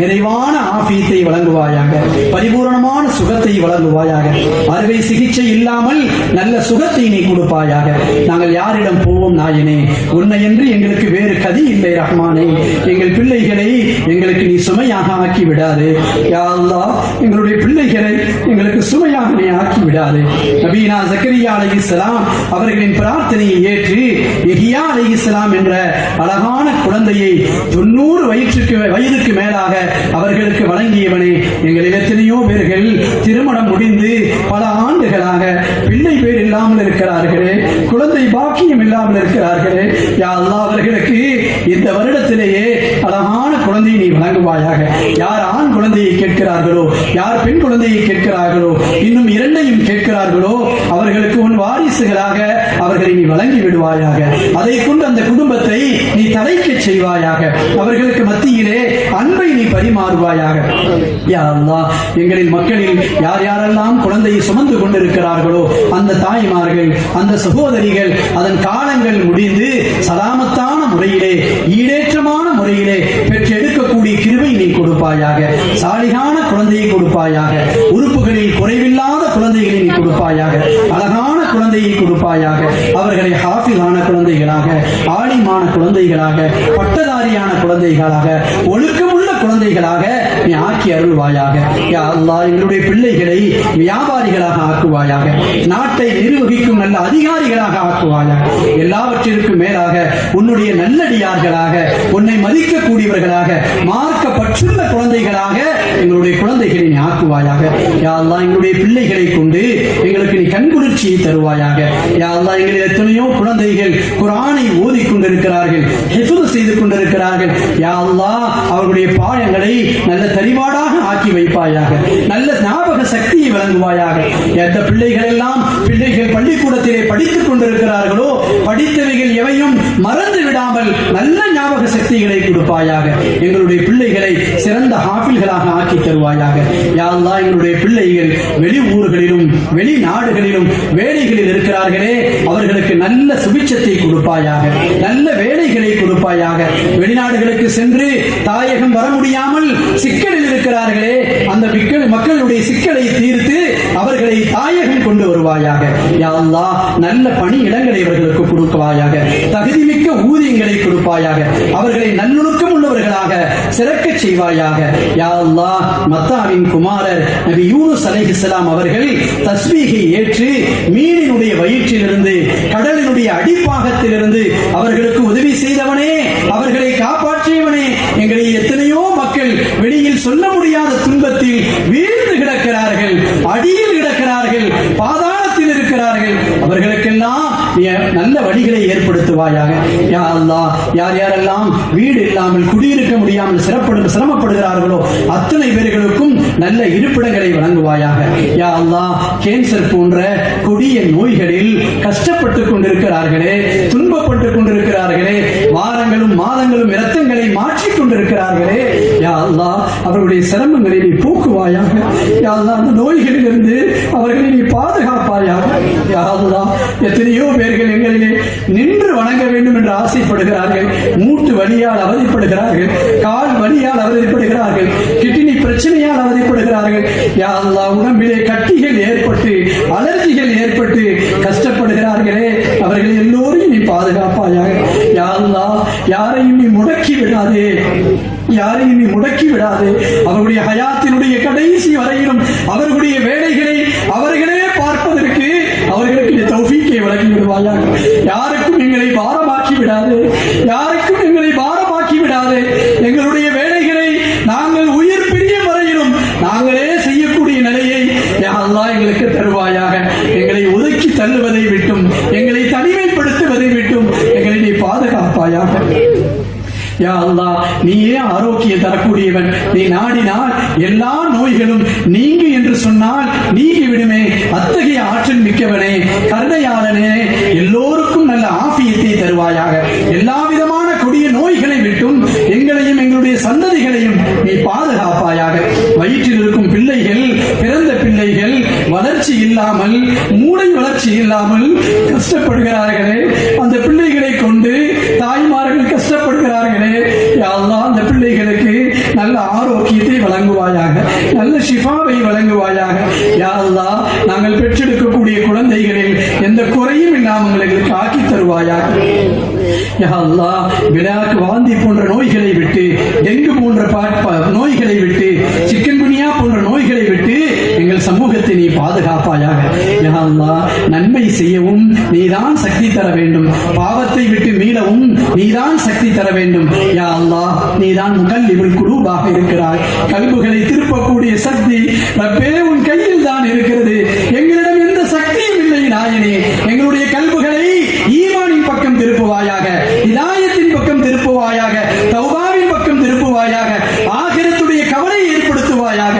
நிறைவான ஆஃபியத்தை வழங்குவாயாக, பரிபூரணமான சுகத்தை வழங்குவாயாக. அறுவை சிகிச்சை இல்லாமல் நல்ல சுகத்தை நீ கொடுப்பாயாக. நாங்கள் யாரிடம் போவோம் நாயனே? உன்னை என்று எங்களுக்கு வேறு கதி இல்லை ரஹ்மானே. எங்கள் பிள்ளைகளை எங்களுக்கு நீ சுமையாக ஆக்கி விடாது. யா அல்லாஹ், எங்களுடைய பிள்ளைகளை எங்களுக்கு சுமையாக நீ ஆக்கி விடாது. நபீனா ஜக்கரியா அலைஹிஸ்ஸலாம் அவர்களின் பிரார்த்தனையை ஏற்று யஹ்யா அலைஹிஸ்ஸலாம் என்ற அழகான குழந்தையை 90 வயதுக்கு மேலாக அவர்களுக்கு வழங்கியவனே, எங்களில் எத்தனையோ பேர்கள் திருமணம் முடிந்து பல ஆண்டுகளாக பிள்ளை பேர் இல்லாமல் இருக்கிறார்களே, குழந்தை பாக்கியம் இல்லாமல் இருக்கிறார்களே. யா அல்லாஹ், அவர்களுக்கு இந்த வருடத்திலேயே அழகான குழந்தையை நீ வழங்குவாயாக. யார் ஆண் குழந்தையை கேட்கிறார்களோ, யார் பெண் குழந்தையை கேட்கிறார்களோ, இன்னும் இரண்டையும் கேட்கிறார்களோ, அவர்களுக்கு உன் வாரிசுகளாக அவர்களை நீ வழங்கி விடுவாயாக. அதை கொண்டு அந்த குடும்பத்தை நீ தலைக்க செய்வாயாக. அவர்களுக்கு மத்தியிலே அன்பை நீ பரிமாறுவாயாக. யா அல்லாஹ், எங்களின் மக்களில் யார் யாரெல்லாம் குழந்தையை சுமந்து கொண்டிருக்கிறார்களோ அந்த தாய்மார்கள், அந்த சகோதரிகள், அதன் காலங்கள் முடிந்து சலாமத்தான முறையிலே, ஈடேற்றமான முறையிலே பெற்றெடுக்கக்கூடிய கிருபை நீ கொடுப்பாயாக. சாலிகான குழந்தையை கொடுப்பாயாக. உறுப்புகளில் குறைவில்லாத குழந்தைகளை நீ கொடுப்பாயாக. அழகான குழந்தையை கொடுப்பாயாக. அவர்களை ஹாஃபிலான குழந்தைகளாக, ஆலிமான குழந்தைகளாக, பட்டதாரியான குழந்தைகளாக, ஒழுக்கமுள்ள குழந்தைகளாக நீ ஆக்கி அருள்வாயாக. யா அல்லாஹ், எங்களுடைய பிள்ளைகளை வியாபாரிகளாக ஆக்குவாயாக. நாட்டை நிர்வகிக்கும் நல்ல அதிகாரிகளாக ஆக்குவாயாக. எல்லாவற்றிற்கும் மேலாக உன்னுடைய நல்லடியார்களாக, உன்னை மதிக்கக்கூடியவர்களாக, மார்க்கப்பற்றுள்ள குழந்தைகளாக எங்களுடைய குழந்தைகளை நீ ஆக்குவாயாக. யா அல்லாஹ், எங்களுடைய பிள்ளைகளை கொண்டு எங்களுக்கு நீ கண்குளிர்ச்சியை தருவாயாக. யா அல்லாஹ், எங்களில் எத்தனையோ குழந்தைகள் குர்ஆனை ஓதிக் கொண்டிருக்கிறார்கள், ஹிஃப்ஸ் செய்து கொண்டிருக்கிறார்கள். யா அல்லாஹ், அவர்களுடைய பாடங்களை நல்ல தெளிவாடாக ஆக்கி வைப்பாயாக. நல்ல ஞாபக சக்தியை வழங்குவாயாக. எந்த பிள்ளைகள் எல்லாம் பள்ளிக்கூடத்திலே படித்துக் கொண்டிருக்கிறார்களோ, படித்தவைகள் எவையும் மறந்து விடாமல் நல்ல ஞாபக சக்திகளை கொடுப்பாயாக. எங்களுடைய பிள்ளைகளை சிறந்த ஹாஃபில்களாக ஆக்கி தருவாயாக. யா அல்லாஹ், எங்களுடைய பிள்ளைகள் வெளி ஊர்களிலும் வெளிநாடுகளிலும் வேலைகளில் இருக்கிறார்களே, அவர்களுக்கு நல்ல சுபிட்சத்தை கொடுப்பாயாக. நல்ல வேலைகளை கொடுப்பாயாக. வெளிநாடுகளுக்கு சென்று தாயகம் வர முடியாமல் சிக்கலில் இருக்கிறார்களே, அந்த மக்களுடைய சிக்கலை தீர்த்து அவர்களை தாயகம் கொண்டு வருவாயாக. யா அல்லாஹ், நல்ல பணி இடங்களை அவர்களுக்கு கொடுப்பாயாக. தகுதிமிக்க ஊதியங்களை கொடுப்பாயாக. அவர்களை நல்லொழுக்கம் உள்ளவர்களாக சிறக்க செய்வாயாக. யா அல்லாஹ், மத்தாவின் குமாரர் நபி யூனுஸ் அலைஹிஸ்ஸலாம் அவர்கள் தஸ்பீகை ஏற்று மீனினுடைய வயிற்றிலிருந்து, கடலினுடைய அடிப்பாகத்திலிருந்து அவர்களுக்கு உதவி செய்தவனே, அவர்களை காப்பாற்றியவனே. எங்களை எத்தனையோ மக்கள் வெளியில் சொல்ல முடியாத துன்பத்தில் வீழ்ந்து கிடக்கிறார்கள், அடியில் கிடக்கிறார்கள், பாதாளத்தில் இருக்கிறார்கள். அவர்களை படுத்துவாயாக. யா அல்லாஹ், யார் யாரெல்லாம் வீடு இல்லாமல் குடியிருக்க முடியாமல் சிரமப்படுகிறார்களோ அத்தனை பேர்களுக்கும் நல்ல இருப்பிடங்களை வழங்குவாயாக. யா அல்லாஹ், கேன்சர் போன்ற கொடிய நோய்களில் கஷ்டப்பட்டுக் கொண்டிருக்கிறார்களே, துன்பப்பட்டுக் கொண்டிருக்கிறார்களே, வாரங்களும் மாதங்களும் இரத்தங்களை மாற்றிக் கொண்டிருக்கிறார்களே, யா அல்லாஹ், அவர்களுடைய சிரமங்களை நீ போக்குவாயாக. யா அல்லாஹ், அந்த நோய்களிலிருந்து அவர்களை நீ பாதுகாப்பாயாக. யா அல்லாஹ், எத்தனையோ பேர்கள் எங்களிலே நின்று வணங்க வேண்டும் என்று ஆசைப்படுகிறார்கள், மூட்டு வலியால் அவதிப்படுகிறார்கள், கால் வலியால் அவதிப்படுகிறார்கள், கிட்னி பிரச்சனையால் அவதிப்படுகிறார்கள். யா அல்லாஹ், உடம்பிலே கட்டிகள் ஏற்பட்டு அலர்ஜிகள் ஏற்பட்டு கஷ்டப்படுகிறார்களே, அவர்கள் எல்லோரையும் நீ பாதுகாப்பாயாக. யா அல்லாஹ், யாரையும் நீ முடக்கி விடாதே, யாரையும் நீ முடக்கி விடாதே. அவர்களுடைய ஹயாத்தினுடைய கடைசி வரையிலும் அவர்களுடைய வேலைகளை அவர்களே பார்ப்பதற்கு அவர்களுக்கு நீ தௌஃபீக்கை வழங்கி விடுவாயாக. யாருக்கும் எங்களை பாரமாக்கி விடாதே, யாருக்கும் எங்களை பாரமாக்கி விடாதே. எங்களுடைய வேலைகளை நாங்கள் உயிர் பிரியும் வரையிலும் நாங்களே செய்யக்கூடிய நிலையை யா அல்லாஹ் எங்களுக்கு தருவாயாக. எங்களை ஒதுக்கி தள்ளுவதை விட்டும் எங்களை தனிமைப்படுத்துவதை விட்டும் எங்களை நீ பாதுகாப்பாயாக. யா அல்லாஹ், நீயே ஆரோக்கியம் தரக்கூடியவன். நீ நாடினால் எல்லா நோய்களும் நீங்கு என்று சொன்னால் நீங்கி விடுமே. அத்தகைய ஆற்றல் மிக்கவனே, கருணையாளனே, எல்லோருக்கும் நல்ல ஆஃபியத்தை தருவாயாக. எல்லா விதமான கொடிய நோய்களை விட்டும் எங்களையும் எங்களுடைய சந்ததிகளையும் நீ பாதுகாப்பாயாக. வயிற்றில் இருக்கும் பிள்ளைகள், பிறந்த பிள்ளைகள் வளர்ச்சி இல்லாமல், மூளை வளர்ச்சி இல்லாமல் கஷ்டப்படுகிறார்களே, அந்த பிள்ளைகளை கொண்டு தாய்மார்கள் கஷ்டப்படுகிறார்களே, யா அல்லாஹ், அந்த பிள்ளைகளுக்கு நல்ல ஆரோக்கியத்தை வழங்குவாயாக, நல்ல ஷிஃபாவை வழங்குவாயாக. யா அல்லாஹ், நாங்கள் பெற்றெடுக்கக்கூடிய குழந்தைகளில் எந்த குறையும் இல்லாமல் எங்களுக்கு ஆக்கி தருவாயாக. யா அல்லாஹ், விளையாட்டு வாந்தி போன்ற நோய்களை விட்டு, டெங்கு போன்ற நோய்களை விட்டு, சிக்கன்குனியா போன்ற நோய்களை விட்டு எங்கள் சமூகத்தை நீ பாதுகாப்பாயாக. யா அல்லாஹ், நன்மை செய்யவும் நீதான் சக்தி தர வேண்டும், பாவத்தை விட்டு மீளவும் நீதான் சக்தி தர வேண்டும். யா அல்லாஹ், நீதான் முகல்லிபுல் குலூபாக இருக்கிறாய். கல்புகளை திருப்பக்கூடிய சக்தி ரப்பே உன் கையில் தான் இருக்கிறது. எங்களிடம் எந்த சக்தியும் இல்லை நாயனே. எங்களுடைய கல்புகளை ஈமானின் பக்கம் திருப்புவாயாக, ஹிதாயத்தின் பக்கம் திருப்புவாயாக, தௌபாவின் பக்கம் திருப்புவாயாக, ஆகிரத்துடைய கவலை ஏற்படுத்துவாயாக,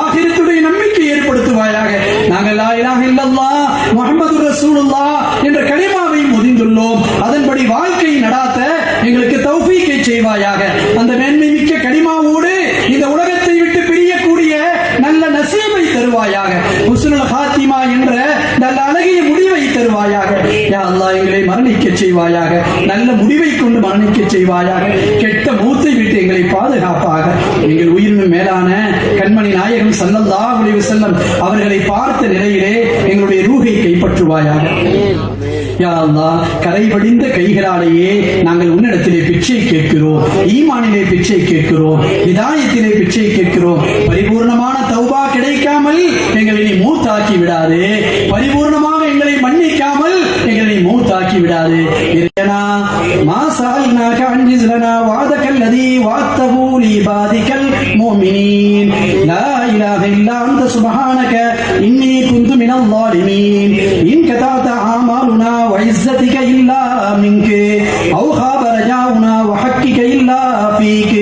ஆகிரத்துடைய நம்பிக்கை ஏற்படுத்துவாயாக. நாங்கள் லா இலாஹ இல்லல்லாஹ் முஹம்மது ரசூலுல்லாஹ் என்ற கலிமாவை முதிந்துள்ளோம். அதன்படி வாழ்க்கை நடாத்த எங்களுக்கு தௌஃபீக்கை செய்வாயாக. அந்த மேன்மை மிக்க கலிமாவோடு இந்த உலகத்தை விட்டு பிரியக்கூடிய நல்ல நசீபை தருவாயாக. ஹுஸ்னுல் ஹாத்திமா என்ற நல்ல அழகிய முடிவை தருவாயாக. யா அல்லாஹ், எங்களை மரணிக்க செய்வாயாக, நல்ல முடிவை கொண்டு மரணிக்க செய்வாயாக. கெட்ட மூத்தை விட்டு எங்களை பாதுகாப்பாக. எங்கள் உயிரினும் மேலான கண்மணி நாயகம் ஸல்லல்லாஹு அலைஹி வஸல்லம் அவர்களை பார்த்த நிலையிலே எங்களுடைய ரூஹை கைப்பற்றுவாயாக. யா அல்லாஹ், கரைபடிந்த கைகளாலேயே நாங்கள் உன்னிடத்திலே பிச்சை கேட்கிறோம், ஈமானிலே பிச்சை கேட்கிறோம், ஹிதாயத்திலே பிச்சை கேட்கிறோம். பரிபூர்ணமான தௌபா கிடைக்காமல் எங்களை நீ மூத்தாக்கி விடாதே, பரிபூர்ணமாக எங்களை மன்னிக்காமல் எங்களை மூத்தாக்கி விடாதே. இறைவனா, மா சஅல்னாக அன் ஜிஸ்லனா வஅதக அல்லதி வஅதஹு லிபாதிகல் முஃமினீன் லா இலாஹ இல்லா அன்த சுப்ஹானக இன்னி குன்து மினல் ஸாலிமீன் இன் கதாத ஆமாலுனா وعزتك إلا منك أو خاب رجاؤنا وحقك إلا فيك.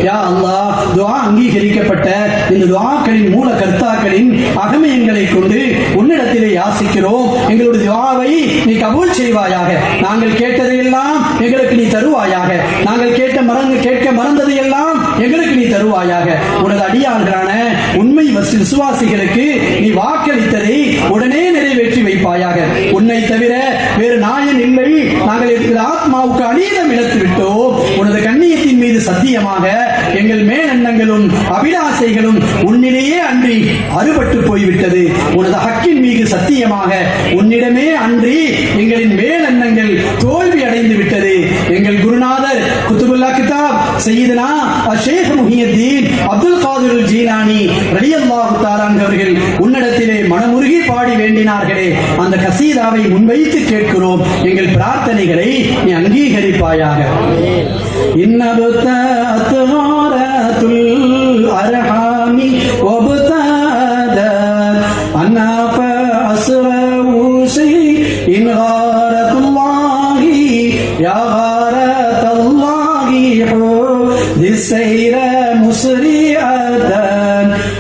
யா அல்லாஹ், துஆ அங்கீகரிக்கப்பட்ட இந்த துஆக்களின் மூல கர்த்தாக்களின் அகமயங்களை கொண்டு உன்னிடத்திலே யாசிக்கிறோம். எங்களுடைய துஆவை நீ கபூல் செய்வாயாக. நாங்கள் கேட்டதையெல்லாம் எங்களுக்கு நீ தருவாயாக. நாங்கள் கேட்க மறந்ததையெல்லாம் எங்களுக்கு நீ தருவாயாக. உனது அடியார்களான உண்மை விசுவாசிகளுக்கு நீ வாக்களித்ததை உடனே நிறைவேற்றி வைப்பாயாக. உன்னை தவிர வேறு நாயன் இல்லை. நாங்கள் இருக்கிற ஆத்மாவுக்கு அநீதம் இழத்து விட்டோம். உனது கண்ணியத்தின் மீது சத்தியமாக எங்கள் மேலெண்ணங்களும் அபிலாசைகளும் உன்னிலேயே அன்றி அறுபட்டு போய்விட்டது. உனது ஹக்கின் மீது சத்தியமாக உன்னிடமே அன்றி எங்களின் மேலெண்ணங்கள் தோல்வி அடைந்து விட்டது. எங்கள் குருநாதர் குத்துபுல்லா கிதாப் சையதுனா ஷேக் முஹியுத்தீன் அப்துல் காதிர் ஜீலானி ரலியல்லாஹு தஆலா அவர்கள் உன்னிடத்திலே மனமுருகி பாடி வேண்டினார்களே, அந்த கசீதாவை முன்வைத்து கேட்கிறோம். எங்கள் பிரார்த்தனைகளை நீ அங்கீகரிப்பாயாக. இன்னபுத அத்ஹாரத்துல் அர்ஹாமி வபதத அன்னாஃப அஸ்ரவு ஷை இன் காரத்துல்லாஹி يا غارة الله حب السير مسرعة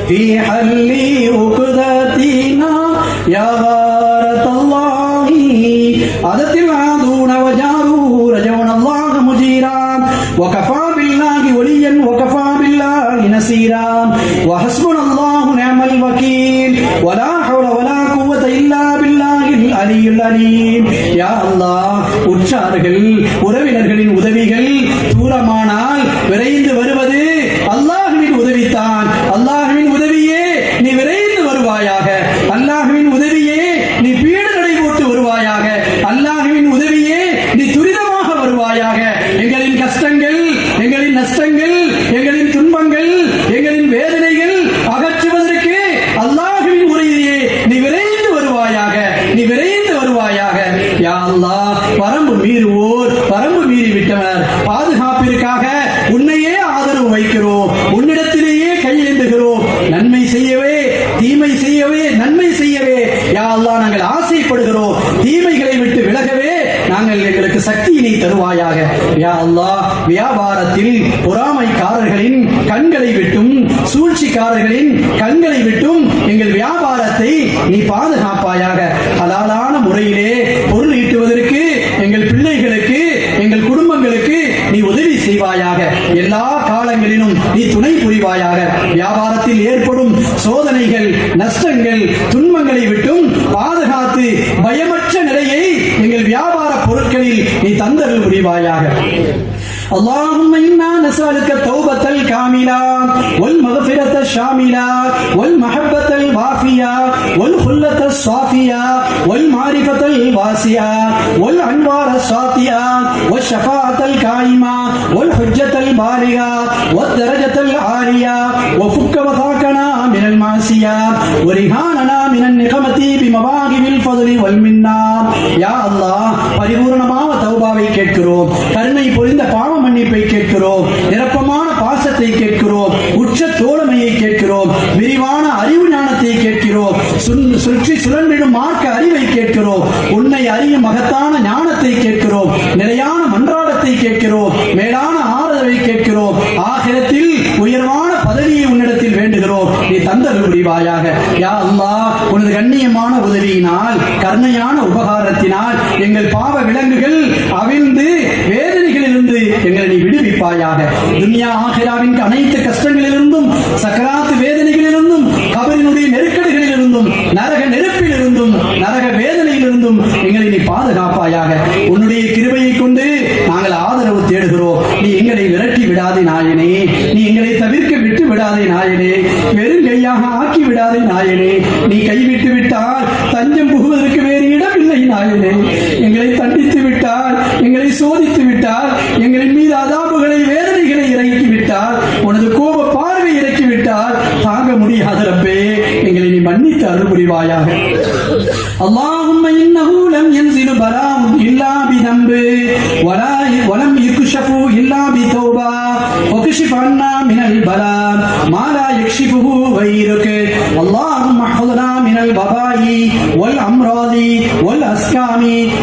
في حل عقدتنا يا غارة الله عدت العادون وجاروا رجون الله مجيرا وكفى بالله وليا وكفى بالله نصيرا وحسبنا الله نعم الوكيل ولا حول ولا قوة إلا بالله العلي العليم يا الله உற்றார்கள் உறவினர்களின் உதவிகள் தூரமானால் விரைந்து வருவது அல்லாஹ்வின் உதவித்தான். அல்லாஹ்வின் உதவியே நீ விரைந்து வருவாயாக. அல்லாஹ்வின் உதவியே நீ பீடு நடை போட்டு வருவாயாக. அல்லாஹ்வின் உதவியே நீ துரிதமாக வருவாயாக. எங்களின் கஷ்டங்கள், எங்களின் நஷ்டங்கள், எங்களின் துன்பங்கள், எங்களின் வேதனைகள் அகற்றுவதற்கு அல்லாஹ்வின் உதவியே நீ விரைந்து வருவாயாக. நீ விரைந்து வருவாயாக. யா அல்லாஹ், வரம்பு மீறுவோர், வரம்பு மீறி விட்டனர் பாதுகாப்பிற்காக உன்னையே ஆதரவு வைக்கிறோம். உன்னிடத்திலேயே கையேந்துகிறோம். நன்மை செய்யவே தீமை செய்யவே நன்மை செய்யவே யா அல்லாஹ் நாங்கள் ஆசைப்படுகிறோம். தீமைகளை விட்டு விலகவே நாங்கள் எங்களுக்கு சக்தியினை தருவாயாக. யா அல்லாஹ், வியாபாரத்தில் பொறாமைக்காரர்களின் கண்களை விட்டும் சூழ்ச்சிக்காரர்களின் கண்களை விட்டும் எங்கள் வியாபாரத்தை நீ பாதுகாப்பாயாக. ஹலாலான முறையிலே பொருள் ஈட்டுவதற்கு எங்கள் பிள்ளைகளுக்கு எங்கள் குடும்பங்களுக்கு நீ உதவி செய்வாயாக. எல்லா காலங்களிலும் நீ துணை புரிவாயாக. வியாபாரத்தில் ஏற்படும் சோதனைகள், நஷ்டங்கள், துன்பங்களை விட்டும் பாதுகாத்து பயமற்ற நிலையை எங்கள் வியாபார பொருட்களில் நீ தந்தருள் புரிவாயாக. اللهم إنا نسألك التوبة الكاملة والمغفرة الشاملة والمحبة الوافية والخلة الصافية والمعرفة الواسعة والأنوار الساطعة والشفاعة القائمة والحجة البالغة والدرجة العالية وفك وثاقنا من المعصية ورهاننا من النقمة بمواهب الفضل والمنة. يا الله, பரிபூர்ணமான தௌபாவை கேட்கிறோம். கருணை பொழிந்த பாவ மன்னிப்பை கேட்கிறோம். நிரப்பமான பாசத்தை கேட்கிறோம். உச்ச தோழமையை கேட்கிறோம். விரிவான அறிவு ஞானத்தை கேட்கிறோம். சுற்றி சுழன்றிடும் மார்க்க அறிவை கேட்கிறோம். உன்னை அறியும் மகத்தான ஞானத்தை கேட்கிறோம். நிலையான மன்றாடத்தை கேட்கிறோம். மேலான ஆறுதலை கேட்கிறோம். ஆகிரத்தில் உயர்வான பதவியை உன்னிடத்தில் வேண்டுகிறோம். நீ தந்தருள் புரிவாயாக. யா அல்லாஹ், உனது கண்ணியமான உதவியினால் கருணையான உபகாரத்தினால் எங்கள் பாவ விலங்குகள் அவிழ்ந்து வேதனைகளிலிருந்து எங்களை நீ விடுவிப்பாயாக. துன்யா ஆகிராவின் அனைத்து கஷ்டங்களிலிருந்தும் சக்கராத்து வேதனைகளிலிருந்தும் கபரினுடைய நெருக்கடிகளிலிருந்தும் நரக நெருப்பிலிருந்தும் நரக வேதனையிலிருந்தும் எங்களை நீ பாதுகாப்பாயாக. உன்னுடைய கிருபையை கொண்டு நாங்கள் ஆதரவு தேடுகிறோம். நீ எங்களை விரட்டி விடாதே நாயனே. நீ எங்களை தவிர்க்க விட்டு விடாதே நாயனே. வெறும் கையாக ஆக்கி விடாதே நாயனே. நீ கைவிட்டு விட்டால் தஞ்சம் புகுவதற்கு வேறு இடமில்லை நாயனே. எங்களை தண்டித்து விட்டால், எங்களை சோதித்து விட்டால், எங்களின் மீது அதாபுகளை வேதனைகளை இறக்கி விட்டால், உனது கோப பார்வை இறக்கி விட்டால் தாங்க முடியாத ரப்பே, எங்களை நீ மன்னித்து அருள் புரிவாயாக. اللهم إنه لم ينزل بلاء إلا بذنب ولم يكشف إلا بتوبة وكشف عنا من البلاء ما لا يكشفه غيرك. اللهم احفظنا من الوباء والأمراض والأسقام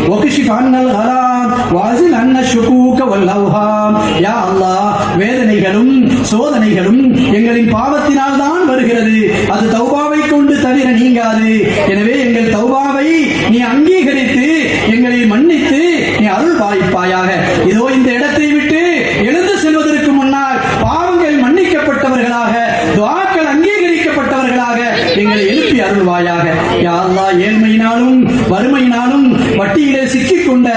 وكشف عنا الغلاء وأزل عنا الشكوك والأوهام. يا الله, வேதனைகளும் சோதனைகளும் எங்களின் பாவத்தினால் தான் வருகிறது. அது தௌபாவை கொண்டு தவிர நீங்காது. எனவே எங்கள் தௌபாவை நீ அங்கீகரித்து எங்களை மன்னித்து நீ அருள் பாய்ப்பாயாக. இதோ இந்த இடத்தை விட்டு எழுந்து செல்வதற்கு முன்னால் பாவங்கள் மன்னிக்கப்பட்டவர்களாக, துஆக்கள் அங்கீகரிக்கப்பட்டவர்களாக எங்களை எழுப்பி அருள்வாயாக. யா அல்லாஹ், ஏழ்மையினாலும் வறுமையினாலும் வட்டியிலே சிக்கிக் கொண்ட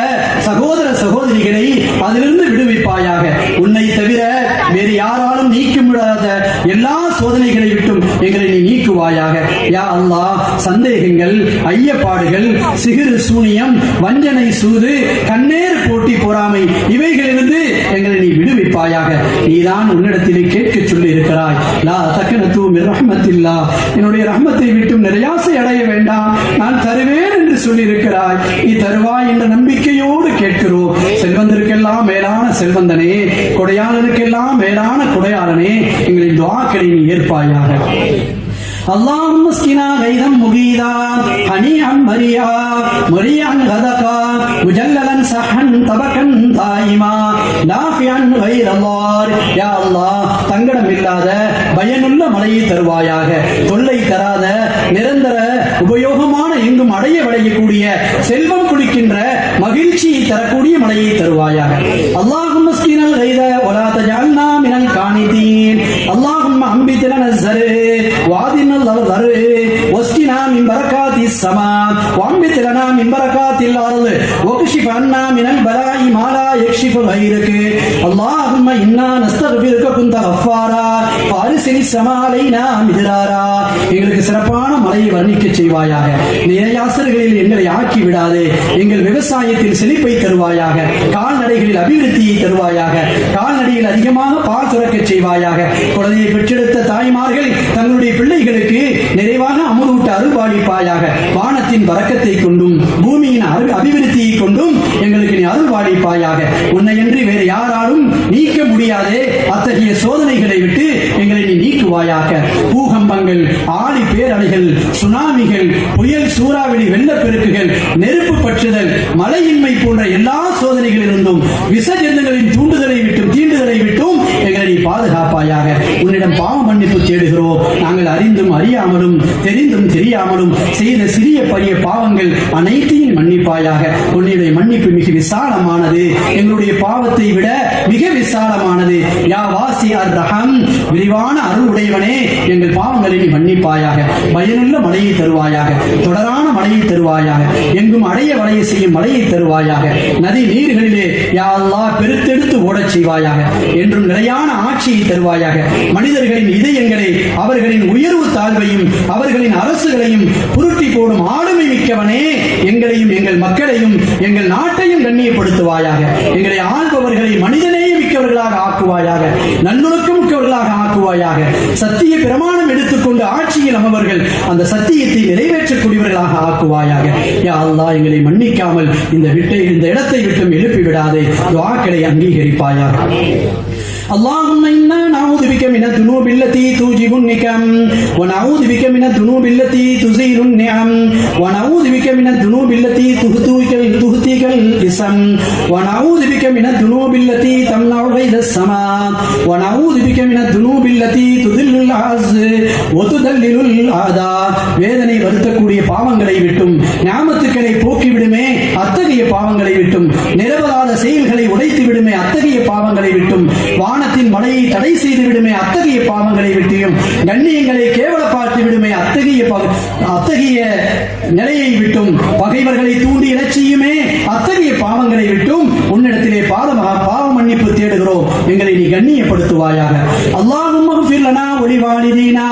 சகோதர சகோதரிகளை அதிலிருந்து விடுவிப்பாயாக. உன்னை தவிர வேறு யாராலும் நீக்க முடியாத எல்லா சோதனைகளை விட்டும் எங்களை நீ நீக்குவாயாக. யா அல்லாஹ், சந்தேகங்கள், ஐயப்பாடுகள், சிகிறு சூனியம், வஞ்சனை, சூது, கண்ணேறு போட்டி, பொறாமை இவைகளிலிருந்து எங்களை நீ விடுவிப்பாயாக. நீதான் உன்னிடத்திலே கேட்க சொல்லி இருக்கிறாய். லா தக்னது மின் ரஹ்மத்தில்லாஹ், என்னுடைய ரஹ்மத்தை விட்டும் நிராசை அடைய வேண்டாம், நான் தருவேன் என்று சொல்லி இருக்கிறாய். நீ தருவாய் என்ற நம்பிக்கையோடு கேட்கிறோம். செல்வந்தருக்கெல்லாம் மேலான செல்வந்தனே, கொடையாளனுக்கெல்லாம் மேலான கொடையாளனே, எங்களின் துஆக்களை நீ ஏற்பாயாக. اللهم اسقنا غيثا مغيثا هنيئا مريئا غدقا مجللا سحا طبقا دائما نافعا غير ضار. யா அல்லாஹ், தங்கடம் இல்லாத பயனுள்ள மழையை தருவாயாக. தொல்லை தராத நிரந்தர உபயோகமான எங்கும் அடைய விளையக்கூடிய செல்வம் குளிக்கின்ற மகிழ்ச்சியை தரக்கூடிய மழையை தருவாயாக. اللهم اسقنا الغيث ولا تجعلنا من القانطين. اللهم انبت لنا الزرع وعدنا الضرع واسقنا من بركات السماء وانبت لنا من بركات الارض واكشف عنا من البلاء ما لا يكشف غيرك. اللهم انا نستغفرك كنت غفارا فارسل السماء علينا مدرارا. எங்களுக்கு சிறப்பான மழையை வர்ணிக்க செய்வாயாக. நிலையாசர்களில் எங்களை ஆக்கி விடாதே. எங்கள் விவசாயத்தில் செழிப்பை தருவாயாக. கால்நடைகளில் அபிவிருத்தியை தருவாயாக. கால்நடையில் அதிகமாக பால் சுரக்க செய்வாயாக. குழந்தையை பெற்றெடுத்த தாய்மார்கள் தங்களுடைய பிள்ளைகளுக்கு நிறைவாக அமுதூட்ட அருள்பாலிப்பாயாக. வானத்தின் வரக்கத்தை கொண்டும் பூமியின் அபிவிருத்தியை கொண்டும் எங்களுக்கு நீ அருள்பாலிப்பாயாக. உன்னையன்றி வேறு யாராலும் நீக்க முடியாதே அத்தகைய சோதனைகளை விட்டு எங்களை நீ நீக்குவாயாக. பூகம்பங்கள், ஆழி பேரலைகள், சுனாமிகள், புயல், சூறாவளி, வெள்ளப்பெருக்குகள், நெருப்பு பற்றுதல், மழையின்மை போன்ற எல்லா சோதனைகளிலிருந்தும் விசஜந்துகளின் தீண்டுதலை விட்டும் எங்களை நீ பாதுகாப்பாயாக. உன்னிடம் பாவ மன்னிப்பு தேடுகிறோம். நாங்கள் அறிந்தும் அறியாமலும் தெரிந்தும் தெரியாமலும் செய்த சிறிய பெரிய பாவங்கள் அனைத்தையும் மன்னிப்பாயாக. உன்னுடைய மன்னிப்பு மிக விசாலமானது. எங்களுடைய பாவத்தை விட மிக விசாலமானது. யா வாசி அர் ரஹம், விரிவான அருள் உடையவனே, எங்கள் பாவங்களை நீ மன்னிப்பாயாக. பயனுள்ள மழையை தருவாயாக. தொடரான மழையை தருவாயாக. எங்கும் அடைய வளைய செய்யும் மழையை தருவாயாக. நதி நீர்களிலே யா அல்லாஹ் பெருத்தெடுத்து ஓடச் செய்வாயாக. என்றும் நிலையான ஆட்சியை தருவாயாக. மனிதர்களின் இதயங்களை, அவர்களின் உயர்வு தாழ்வையும் அவர்களின் அரசுகளையும் புரட்டி போடும் ஆளுமை மிக்கவனே, எங்களையும் எங்கள் மக்களையும் எங்கள் நாட்டையும் கண்ணியப்படுத்துவாயாக. எங்களை ஆள்பவர்களை மனிதநேய மிக்கவர்களாக ஆக்குவாயாக. நல்லொழுக்கம் மிக்கவர்களாக ஆக்குவாயாக. சத்திய பிரமாணம் எடுத்துக்கொண்டு ஆட்சியில் அமர்வர்கள் அந்த சத்தியத்தை நிறைவேற்றக்கூடியவர்களாக ஆக்குவாயாக. யா அல்லாஹ், எங்களை மன்னிக்காமல் இந்த இடத்தை விட்டும் எழுப்பி விடாதே. துஆக்களை அங்கீகரிப்பாயாக. اللهم إنا نعوذ بك من الذنوب التي توجب النكم ونعوذ بك من الذنوب التي تزيل النعم ونعوذ بك من الذنوب التي تهتك الاسم ونعوذ بك من الذنوب التي تمنع غيث السماء ونعوذ بك من الذنوب التي تذل العز وتذلل الأعداء. வேதனை வருத்தக்கூடிய பாவங்களை விட்டும் ஞாமத்துக்களை போக்கி விடுமே அத்தகைய பாவங்களை விட்டும், நிரபராத செயல்களை உடைத்து விடுமே அத்தகைய பாவங்களை விட்டும், வானத்தின் மழையை தடை செய்து விடுமே அத்தகைய பாவங்களை விட்டும், கண்ணியங்களை கேவலப்படுத்தி விடுமே அத்தகைய நிலையை விட்டும், பகைவர்களை தூண்டி இலட்சியுமே அத்தகைய பாவங்களை விட்டும் உன்னிடத்திலே பாவ மன்னிப்பு தேடுகிறோம். எங்களை நீ கண்ணியப்படுத்துவாயாக. அல்லாஹும்ம ஃபிர் லனா வலி வாலிதீனா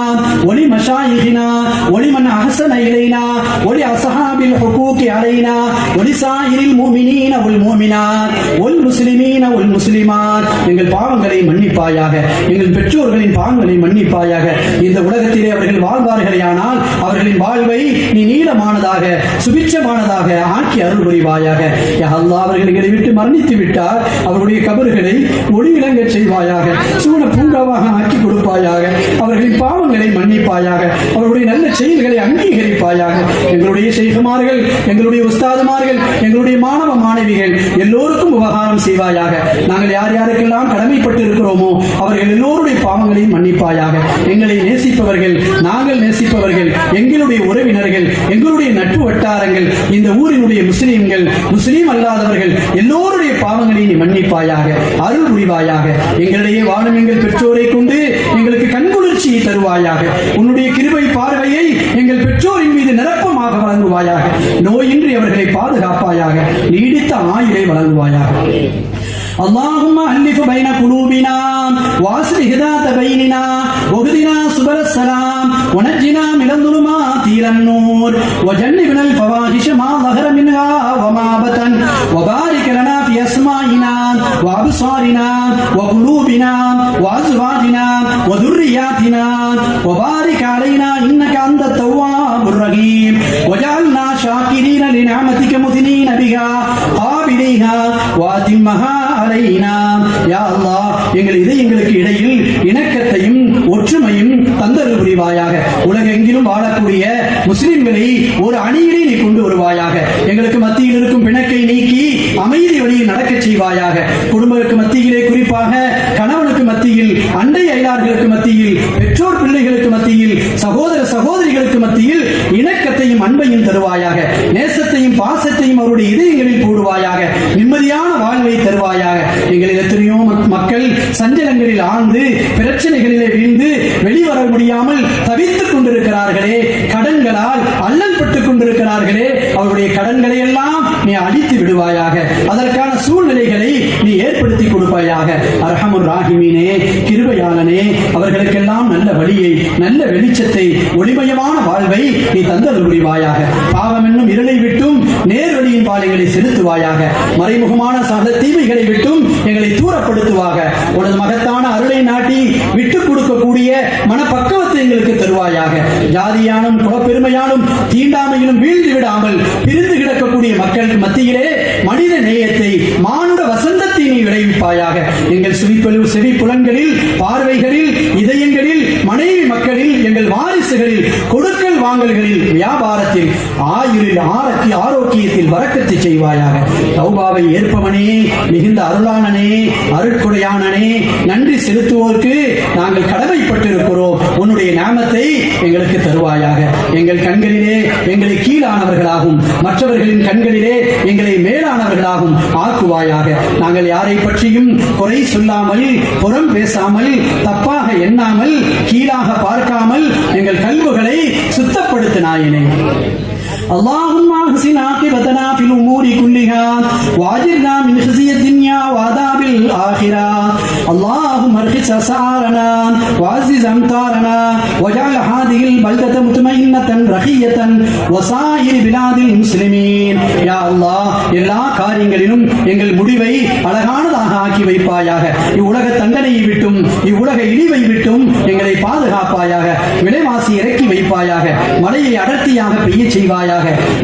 வலி மஷாயிஹினா வலி மன் அஹ்ஸன இலைனா வலி அஸ்ஹாபில் ஹுகூகி அலைனா வலி சாயிரில் முஃமினீன வல் முஃமினாத் வல் முஸ்லிமீன வல் முஸ்லிமாத். எங்கள் பாவங்களை மன்னிப்பாயாக. எங்கள் பெற்றோர்களின் பாவங்களை மன்னிப்பாயாக. இந்த உலகத்திலே அவர்கள் வாழ்வார்களேயானால் அவர்களின் வாழ்வை நீ நீளமானதாக சுபிட்சமானதாக ஆக்கி அருள் புரிவாயாக. யா அல்லாஹ், அவர்கள் எங்களை விட்டு மரணித்து விட்டார். அவருடைய கபறுகளை ஒளி விளங்க செய்வாயாக. சூழ பூங்காவாக ஆக்கி கொடுப்பாயாக. அவர்களின் பாவங்களை மன்னிப்பாயாக. அவருடைய நல்ல செயல்களை அங்கீகரிப்பாயாக. எங்களுடைய ஷைഖுமார்கள், எங்களுடைய உஸ்தாதுமார்கள், எங்களுடைய மாணவ மாணவிகள் எல்லோருக்கும் உபகாரம் செய்வாயாக. நாங்கள் யார் யாருக்கெல்லாம் கடமைப்பட்டு இருக்கிறோமோ அவர்கள் எல்லோருடைய பாவங்களையும் மன்னிப்பாயாக. எங்களை நேசிப்பவர்கள், நாங்கள் நேசிப்பவர்கள், எங்களுடைய உறவினர்கள், எங்களுடைய நட்பு வட்டாரங்கள், இந்த ஊரினுடைய முஸ்லிம்கள், முஸ்லீம் அல்லாதவர்கள் எல்லோருடைய பாவங்களை நீ மன்னிப்பாயாக. அருள் புரிவாயாக. எங்களிடையே வாழும் எங்கள் பெற்றோரை கொண்டு எங்களுக்கு கண்குளிர்ச்சியை தருவாயாக. உன்னுடைய கிருபை பார்வையை எங்கள் பெற்றோரின் மீது நிரப்பமாக வழங்குவாயாக. நோயின்றி அவர்களை பாதுகாப்பாயாக. நீடித்த ஆயுளை வழங்குவாயாக. اللهم ألف بين قلوبنا واصلح ذات بيننا واهدنا سبل السلام ونجنا من الظلمات إلى النور وجنبنا الفواحش ما ظهر منها وما بطن وبارك لنا في أسمائنا وأبصارنا وقلوبنا وأزواجنا وذرياتنا وبارك علينا إنك أنت التواب الرحيم وجعلنا شاكرين لنعمتك مثنين بها قابليها وأتمها علينا. யா அல்லாஹ், எங்கள் இதயங்களுக்கு இடையில் இணக்கத்தையும் ஒற்றுமையும் தந்த தந்தருள் புரிவாயாக. உலகெங்கிலும் வாழக்கூடிய முஸ்லிம்களை ஒரு அணியிலே நீ கொண்டு வருவாயாக. எங்களுக்கு மத்தியில் இருக்கும் பிணக்கை நீக்கி அமைதி வழியில் நடக்க செய்வாயாக. குடும்பங்களுக்கு மத்தியிலே, குறிப்பாக கணவனுக்கு மத்தியில், அண்டை அயலார்களுக்கு மத்தியில், பெற்றோர் பிள்ளைகளுக்கு மத்தியில், சகோதர சகோதரிகளுக்கு மத்தியில் இணக்கத்தையும் அன்பையும் தருவாயாக. நேசத்தையும் பாசத்தையும் அவருடைய இதயங்களில் போடுவாயாக. நிம்மதியான வாழ்வை தருவாயாக. எங்களில் எத்தனையோ மக்கள் சஞ்சலங்களில் ஆழ்ந்து பிரச்சனைகளிலே வீழ்ந்து வெளிவர முடியாமல் தவித்துக் கொண்டிருக்கிறார்களே, கடன்களால் அல்லல்பட்டுக் கொண்டிருக்கிறார்களே, அவருடைய கடன்களை எல்லாம் நீ அழித்து விடுவாயாக. அதற்கான சூழ்நிலைகளை நீ ஏற்படுத்தி கொடுப்பாயாக. அர்ஹமுர் ராஹிமீனே, கிருபையாளனே, அவர்களுக்கெல்லாம் நல்ல வழியை, நல்ல வெளிச்சத்தை, ஒளிமயமான வாழ்வை நீ தந்தருள் புரிவாயாக. பாவம் என்னும் இருளை விட்டும் நேர்வழியின் பாதைகளை செலுத்துவாயாக. மறைமுகமான சகல தீமைகளை விட்டும் எங்களை தூரப்படுத்துவாக. உனது மகத்தான அருளை நாட்டி விட்டுக் கொடுக்கக்கூடிய மனப்பக்குவத்தை எங்களுக்கு தருவாயாக. ஜாதியானும் குலப்பெருமையானும் தீண்டாமையிலும் வீழ்ந்து விடாமல் பிரிந்து கிடக்கக்கூடிய மக்களுக்கு மத்தியிலே மனித நேயத்தை, மானுட வசந்தத்தை நீ விளைவிப்பாயாக. எங்கள் செவி புலன்களில், பார்வைகளில், இதயங்களில், மனைவி மக்களில், எங்கள் வாரிசுகளில், கொடுக்கல் வாங்கல்களில், வியாபாரத்தில், ஆயுளில், ஆரோக்கியத்தில் வரக்கத்தை செய்வாயாக. தௌபாவை ஏற்பவனே, மிகுந்த அருளானனே, அருட்கொடையானனே, நன்றி செலுத்துவோருக்கு நாங்கள் கடமைப்பட்டிருக்கிறோம். உன்னுடைய நாமத்தை எங்களுக்கு தருவாயாக. எங்கள் கண்களிலே எங்களை கீழானவர்களாகும், மற்றவர்களின் கண்களிலே எங்களை மேலானவர்களாகும் ஆக்குவாயாக. நாங்கள் யாரை பற்றியும் குறை சொல்லாமல், புறம் பேசாமல், தப்பாக எண்ணாமல், கீழாக பார்க்காமல் எங்கள் கல்விகளை சுத்தப்படுத்தினாயினே. اللهم احسن عاقبتنا في الامور كلها واجرنا من خزي الدنيا وعذاب الاخره. اللهم ارخص اسعارنا وعزز امطارنا واجعل هذه البلده مطمئنه رخيه وسائر بلاد المسلمين. يا الله, எல்லா காரியங்களிலும் எங்கள் முடிவை அழகானதாக ஆக்கி வைப்பாயாக. இவ்வுலக தண்டனையை விட்டும், இவ்வுலக இழிவை விட்டும் எங்களை பாதுகாப்பாயாக. விலைவாசி இறக்கி வைப்பாயாக. மழையை அடர்த்தியாக பெய்ய செய்வாயாக.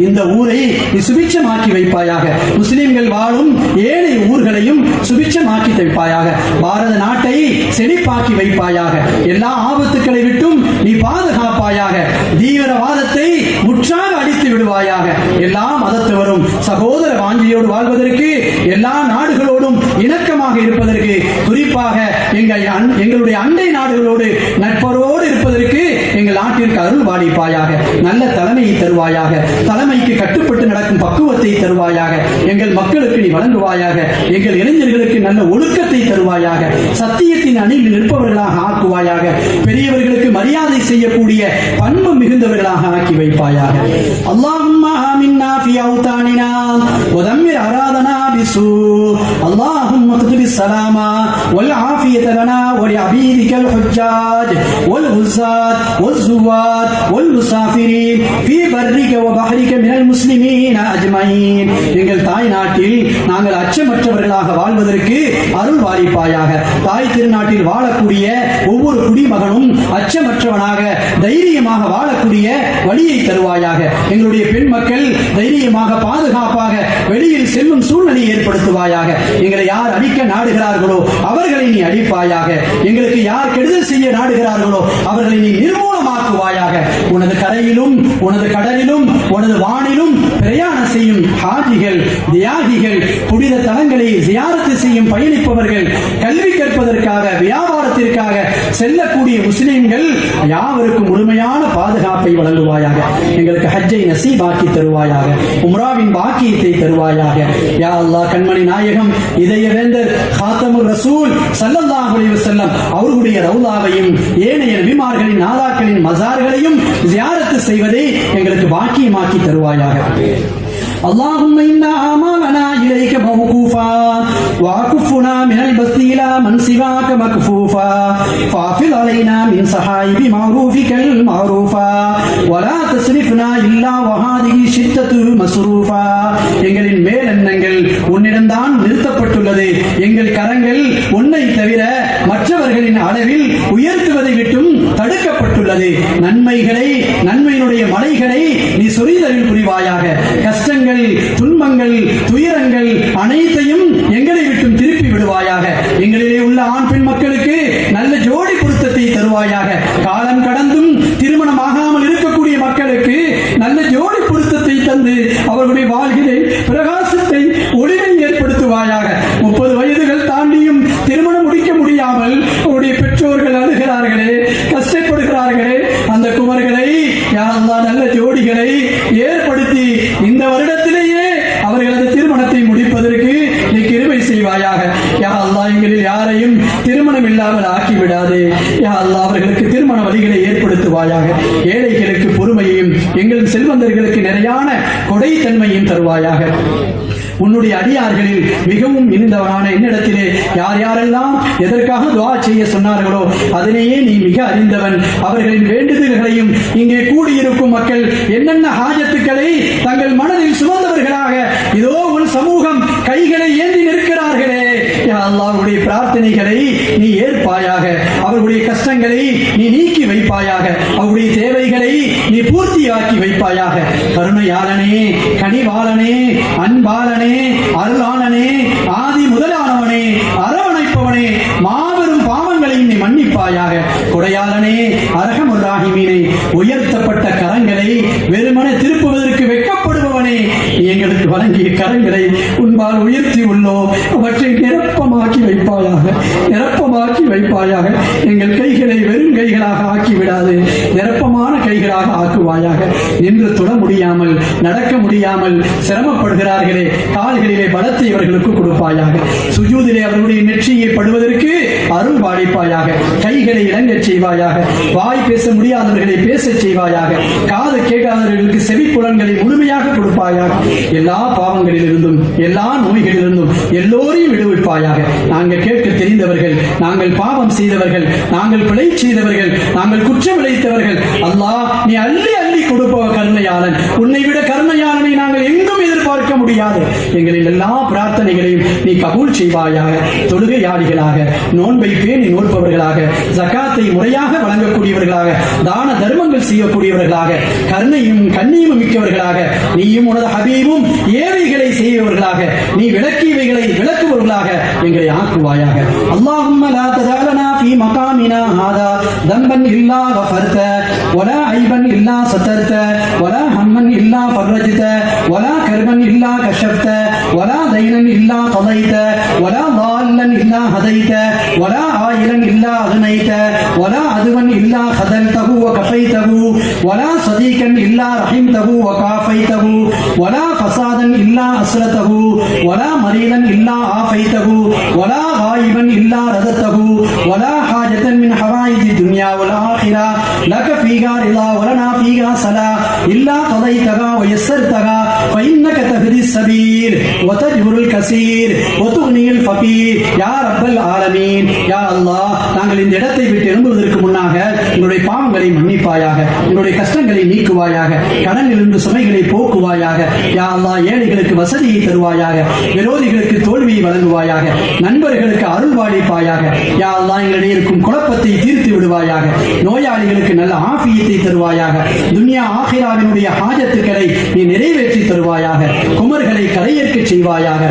இந்த ஊரை சுபிட்சமாக்கி வைப்பாயாக. முஸ்லிம்கள் வாழும் ஏழை ஊர்களையும் சுபிட்சமாக்கி வைப்பாயாக. பாரத நாட்டை செழிப்பாக்கி வைப்பாயாக. எல்லா ஆபத்துக்களை விட்டும் நீ பாதுகாப்பாயாக. தீவிரவாதத்தை முற்றாக அடித்து விடுவாயாக. எல்லா மதத்தவரும் சகோதர வாஞ்சியோடு வாழ்வதற்கு, எல்லா நாடுகளோடும் இணக்கமாக இருப்பதற்கு, குறிப்பாக எங்களுடைய அண்டை நாடுகளோடு நட்பரோடு இருப்பதற்கு எங்கள் நாட்டிற்கு அருள் பாலிப்பாயாக. நல்ல தலைமையை தருவாயாக. தலைமைக்கு கட்டுப்பட்டு நடக்கும் பக்குவத்தை தருவாயாக. எங்கள் மக்களுக்கு நீ வழங்குவாயாக. எங்கள் இளைஞர்களுக்கு நல்ல ஒழுக்கத்தை தருவாயாக. சத்தியத்தின் அணியில் நிற்பவர்களாக ஆக்குவாயாக. பெரியவர்களுக்கு மரியாதை செய்யக்கூடிய பண்பு மிகுந்தவர்களாக ஆக்கி வைப்பாயாக. அல்லாஹும்ம ஆமின்னா ஃபீ அவ்தானினா வதம்மிர் அராதனா பிஸூ. அல்லாஹும்ம க்துபிஸ் ஸலாமா வல் ஆஃபியத லனா வ லிஅபீதிகல் ஹுஜ்ஜாஜ் வல் உஸாத் வல் ஸுவாத் வல் முஸாஃபிரீன் ஃபீ பர்ரிக வ பஹ்ரிக மினல் முஸ்லிமீன அஜ்மஈன். எங்கள் தாய் நாட்டில் நாங்கள் அச்சமற்றவர்களாக வாழ்வதற்கு அருள் வாரிப்பாயாக. தாய் திருநாட்டில் வாழக்கூடிய ஒவ்வொரு குடிமகனும் அச்சமற்றவனாக, தைரியமாக வாழக்கூடிய வழியை தருவாயாக. எங்களுடைய பெண் மக்கள் தைரியமாக, பாதுகாப்பாக வெளியில் செல்லும் சூழ்நிலை ஏற்படுத்துவாயாக. எங்களை யார் அடிக்க நாடுகிறார்களோ அவர்களை நீ அடிப்பாயாக. எங்களுக்கு யார் கெடுதல் செய்ய நாடுகிறார்களோ அவர்களை நீ நிர்மூலமாக்குவாயாக. உனது கரையிலும், உனது கடலிலும், உனது வானிலும் பிரயாணம் செய்யும் ஹாஜிகள், தியாகிகள், புனித தலங்களை ஜியாரத்து செய்யும் பயணிப்பவர்கள், கல்வி கற்பதற்காக, வியாபாரத்திற்காக செல்லக்கூடிய முஸ்லிம்கள் யாவருக்கும் முழுமையான பாதுகாப்பை வழங்குவாயாக. எங்களுக்கு ஹஜ்ஜை நசீபாக்கி தருவாயாக. உம்ராவின் பாக்கியத்தை தருவாயாக. யா அல்லாஹ், கண்மணி நாயகம் இதய வேந்தர் காத்தமுர் ரசூல் ஸல்லல்லாஹு அலைஹி வஸல்லம் அவர்களுடைய ரவுலாவையும் ஏனைய நபிமார்களின் நாதாக்களின் மஸார்களையும் ஜியாரத்து செய்வதை எங்களுக்கு பாக்கியமாக்கி தருவாயாக. اللهم إنا آمالنا إليك موقوفا وأكفنا من البسط إلى من سواك مكفوفا فافض علينا من صحائب معروفك المعروفا ولا تصرفنا إلا وهذه شدة مصروفا. எங்களின் மேல் எண்ணங்கள் உன்னிடம்தான் நிறுத்தப்பட்டுள்ளது. எங்கள் கரங்கள் உன்னை தவிர மற்றவர்களின் அளவில் உயர்த்துவதை விட்டும் தடுக்கப்பட்டுள்ளது. நன்மைகளை, நன்மையினுடைய மலைகளை நீ சொரிதலில் புரிவாயாக. கஷ்டங்கள், துன்பங்கள், துயரங்கள் அனைத்தையும் எங்களை விட்டும் திருப்பி விடுவாயாக. எங்களிலே உள்ள ஆண் பெண் மக்களுக்கு நல்ல ஜோடி பொருத்தத்தை தருவாயாக. காலம் கடந்து எங்களில் யாரையும் திருமணம் இல்லாமல் ஆக்கிவிடாதே யா அல்லாஹ். அவர்களுக்கு திருமண வழிகளை ஏற்படுத்துவாயாக. ஏழைகளுக்கு பொறுமையையும் எங்கள் செல்வந்தர்களுக்கு நிறையான கொடைத்தன்மையும் தருவாயாக. உன்னுடைய அடியார்களில் மிகவும் இனிந்தவனான என்னிடத்திலே யார் யாரெல்லாம் எதற்காக துஆ செய்ய சொன்னார்களோ அதனையே நீ மிக அறிந்தவன். அவர்களின் வேண்டுதல்களையும் இங்கே கூடியிருக்கும் மக்கள் என்னென்ன ஹாஜத்துக்களை தங்கள் மனதில் சுமந்தவர்களாக இதோ உன் சமூகம் கைகளை ஏந்தி நிற்கிறார்களே யா அல்லாஹ், அவருடைய பிரார்த்தனைகளை நீ ஏற்பாயாக. அவர்களுடைய கஷ்டங்களை நீ நீக்கி வைப்பாயாக. அவருடைய தேவைகளை நீ பூர்த்தியாக்கி வைப்பாயாக. கருணையாளனே, கனிவாளனே, அன்பாளனே, அருளாளனே, ஆதி முதலானவனே, அரவணைப்பவனே, மாபெரும் பாவங்களையும் நீ மன்னிப்பாயாக. கொடையாளனே, அரஹமுர் ராஹிமீனே, உயர்த்தப்பட்ட கரங்களை வெறுமனே திருப்புவதற்கு வெட்கப்படுபவனே, எங்களுக்கு வழங்கிய கரங்களை உன்பால் உயர்த்தி உள்ளோம். அவற்றை நிரப்பமாக்கி வைப்பாயாக, நிரப்பமாக்கி வைப்பாயாக. எங்கள் கைகளை வெறும் கைகளாக ஆக்கிவிடாது, நிரப்பமான கைகளாக ஆக்குவாயாக. நின்று தொட முடியாமல் நடக்க முடியாமல் சிரமப்படுகிறார்களே, கால்களிலே பலத்தை அவர்களுக்கு கொடுப்பாயாக. சுஜூதிலே அவர்களுடைய நெற்றியை படுவதற்கு அருள் பாலிப்பாயாக. கைகளை இறங்கச் செய்வாயாக. வாய் பேச முடியாதவர்களை பேசச் செய்வாயாக. காது கேட்காதவர்களுக்கு செவிப்புலன்களை முழுமையாக கொடுப்பாயாக. எல்லா பாவங்களிலிருந்தும் எல்லா நோய்களிலிருந்தும் எல்லோரையும் விடுவிப்பாயாக. நாங்கள் கேட்க தெரிந்தவர்கள், நாங்கள் பாவம் செய்தவர்கள், நாங்கள் பிழை செய்தவர்கள், நாங்கள் குற்றம் விளைத்தவர்கள், அல்லாஹ் நீ அள்ளி அள்ளி கொடுப்பவ கருணையாளன். உன்னை விட கருணையாளனை நாங்கள் எங்கும் எதிர்பார்க்க முடியாது. எங்களின் எல்லா பிரார்த்தனைகளையும் நீ கபூல் செய்வாயாக. தொழுகையாளிகளாக, நோன்பை பேணி நோற்பவர்களாக, ஜகாத்தை முறையாக வழங்கக்கூடியவர்களாக, தான தர்மங்கள் செய்யக்கூடியவர்களாக, கருணையும் கண்ணியமும் மிக்கவர்களாக, நீயும் உனது ஹபீபும் ஏவைகளை செய்பவர்களாக, நீ விளக்கியவைகளை விளக்குபவர்களாக எங்களை ஆக்குவாயாக. அல்லாஹும்ம லா ததஅலனா ஃபீ மகாமினா ஹாதா தம்பன் இல்லா கஃபர்த வலா ஐபன் இல்லா சதர்த வலா ஹம்மன் இல்லா ஃபர்ரஜ்த வலா கர்பன் இல்லா கஷஃப்த வலா தைனன் இல்லா கதைத வலா ضالن இல்லா ஹதைத வலா ஆயிலன் இல்லா அக்னைத வலா அதுவன் இல்லா خذلته وكفيته ولا صديقا إلا رحمته وكافيته ولا فسادا إلا أسرته ولا مريضا إلا عافيته ولا غائبا إلا رددته ولا حاجة من حوائج الدنيا والآخرة لك فيها رضا ولنا فيها صلاة إلا قضيتها ويسرتها فإنك تهدي السبيل وتجبر الكثير وتغني الفقير يا رب العالمين. يا الله, நாங்கள் இந்த இடத்தை விட்டு எழும்புவதற்கு முன்னாக எங்களுடைய பாவங்களை மன்னிப்பாயாக. எங்களுடைய கஷ்டங்களை நீக்குவாயாக. கடனிலிருந்து சுமைகளை போக்குவாயாக. யா அல்லாஹ், ஏழைகளுக்கு வசதியை தருவாயாக. விரோதிகளுக்கு தோல்வியை வழங்குவாயாக. நண்பர்களுக்கு அருள் பாலிப்பாயாக. யா அல்லாஹ், எங்களிடையே இருக்கும் குழப்பத்தை தீர்த்து விடுவாயாக. நோயாளிகளுக்கு நல்ல ஆஃபியத்தை தருவாயாக. துன்யா ஆகிராவினுடைய ஹாஜத்துக்களை நீ நிறைவேற்றி தருவாயாக. குமர்களை கரையேற்க செய்வாயாக.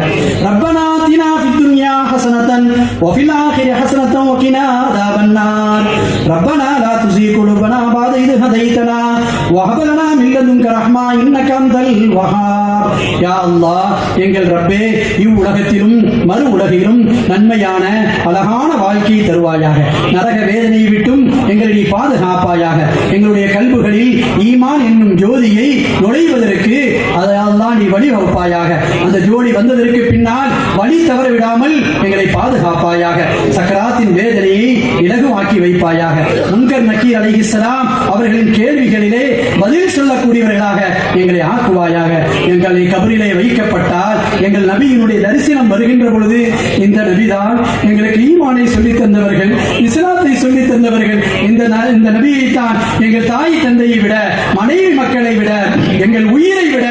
ரப்பனா ஆத்தினா ஃபித் துன்யா ஹஸனத்தன் வ ஃபில் ஆখিরাতি ஹஸனத்தன் வ கினா அஸாபன் நார். ரப்பனா லா துஸீ குலூபனா பஅத இத் ஹதைதனா வ ஹப் லனா மின் லதுன்க ரஹ்மா இன்னக அன்தல் வஹ்ஹாப். யா அல்லாஹ், எங்கள் ரப்பே, இவ்வுலகத்திலும் மறு உலகிலும் நன்மையான அழகான வாழ்க்கையை தருவாயாக. நரக வேதனையை விட்டும் எங்களை நீ பாதுகாப்பாயாக. எங்களுடைய கல்புகளில் ஈமான் என்னும் ஜோதியை நுழைவதற்கு அதையெல்லாம் நீ வழிவகுப்பாயாக. அந்த ஜோடி வந்ததற்கு பின்னால் வழி தவற விடாமல் எங்களை பாதுகாப்பாயாக. சக்கராத்தின் வேதனையை இலகுவாக்கி வைப்பாயாக. முன்கர் நக்கீர் அலைஹிஸ்ஸலாம் அவர்களின் கேள்விகளிலே பதில் சொல்லக்கூடியவர்களாக எங்களை ஆக்குவாயாக. எங்களை கபரிலே வைக்கப்பட்டால் எங்கள் நபியினுடைய தரிசனம் வருகின்ற பொழுது இந்த நபிதான் எங்களுக்கு ஈமானை சொல்லித் தந்தவர்கள், இஸ்லாத்தை சொல்லித் தந்தவர்கள், இந்த நபியை தான் எங்கள் தாய் தந்தையை விட, மனைவி மக்களை விட, எங்கள் உயிரை விட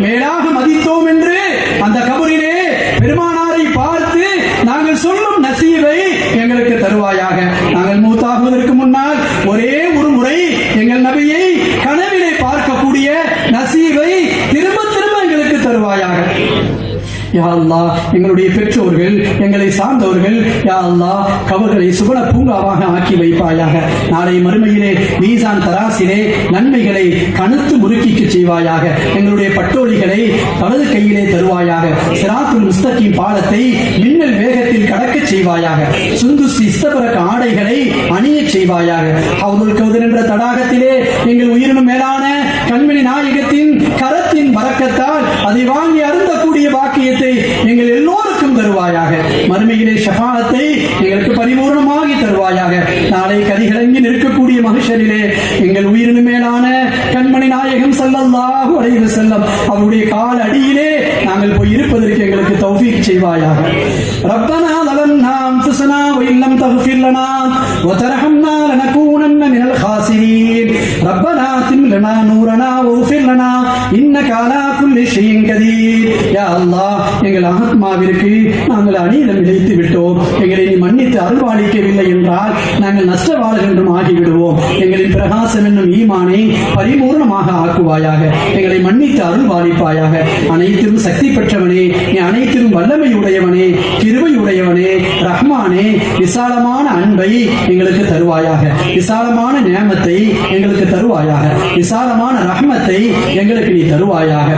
மேலாக மதித்தோம் என்று அந்த கபரிலே பெருமானாரை பார்த்து நாங்கள் சொல்லும் நசீவை எங்களுக்கு தருவாயாக. நாங்கள் மூத்தாகுவதற்கு முன்னால் ஒரே ஒரு முறை எங்கள் நபியை கனவிலே பார்க்கக்கூடிய நசீவை திரும்ப திரும்ப எங்களுக்கு தருவாயாக. யா அல்லாஹ், எங்களுடைய பெற்றோர்கள், எங்களை சார்ந்தவர்கள், யா அல்லாஹ், கபர்களை சுபல பூங்காவாக ஆக்கி வைப்பாயாக. நாளை மறுமையிலே மீசான் தராசிலே நன்மைகளை கணுத்து முறுக்கிக்க செய்வாயாக. எங்களுடைய பட்டோலிகளை வலது கையிலே தருவாயாக. சிராத்துல் முஸ்தகீம் பாலத்தை மின்னல் வேகத்தில் கடக்க செய்வாயாக. சுந்துஸ் இஸ்தபரக் ஆடைகளை அணிய செய்வாயாக. ஹவுதுல் கௌதர் என்ற தடாகத்திலே எங்கள் உயிரினும் மேலான கண்மணி நாயகத்தின் கரத்தின் பரக்கத்தால் அதை வாங்கி அருந்தக்கூடிய பாக்கியத்தை எங்கள் எல்லோருக்கும் தருவாயாக. மறுமையிலே ஷஃபாஅத்தை எங்களுக்கு பரிபூர்ணமாகி தருவாயாக. நாளை கதிகலங்கி நிற்கக்கூடிய மனுஷரிலே எங்கள் உயிரினு மேலான கண்மணி நாயகம் ஸல்லல்லாஹு அலைஹி வஸல்லம் அவருடைய கால் அடியிலே நாங்கள் போய் இருப்பதற்கு எங்களுக்கு தௌஃபீக் செய்வாயாக. ரப்பனா ظلمنا أنفسنا وإن لم تغفر لنا وترحمنا لنكونن من الخاسرين ربنا أتم لنا نورنا واغفر لنا إنك على كل شيء قدير. யா அல்லாஹ், எங்கள் ஆத்மாவிற்கு நாங்கள் அநீதம் இழைத்து விட்டோம். எங்களை நீ மன்னித்து அருள்வாளிக்கவில்லை என்றால் நாங்கள் நஷ்டவாளர்கள் என்றும் ஆகிவிடுவோம். எங்களின் பிரகாசம் என்னும் ஈமானை பரிபூர்ணமாக ஆக்குவாயாக. எங்களை மன்னித்து அருள்வாளிப்பாயாக. அனைத்திலும் சக்தி பெற்றவனே, நீ அனைத்திலும் வல்லமை உடையவனே, கிருபை உடையவனே, ரஹ்மானே, விசாலமான அன்பை எங்களுக்கு தருவாயாக. விசாலமான நியமத்தை எங்களுக்கு தருவாயாக. விசாலமான ரஹ்மத்தை எங்களுக்கு நீ தருவாயாக.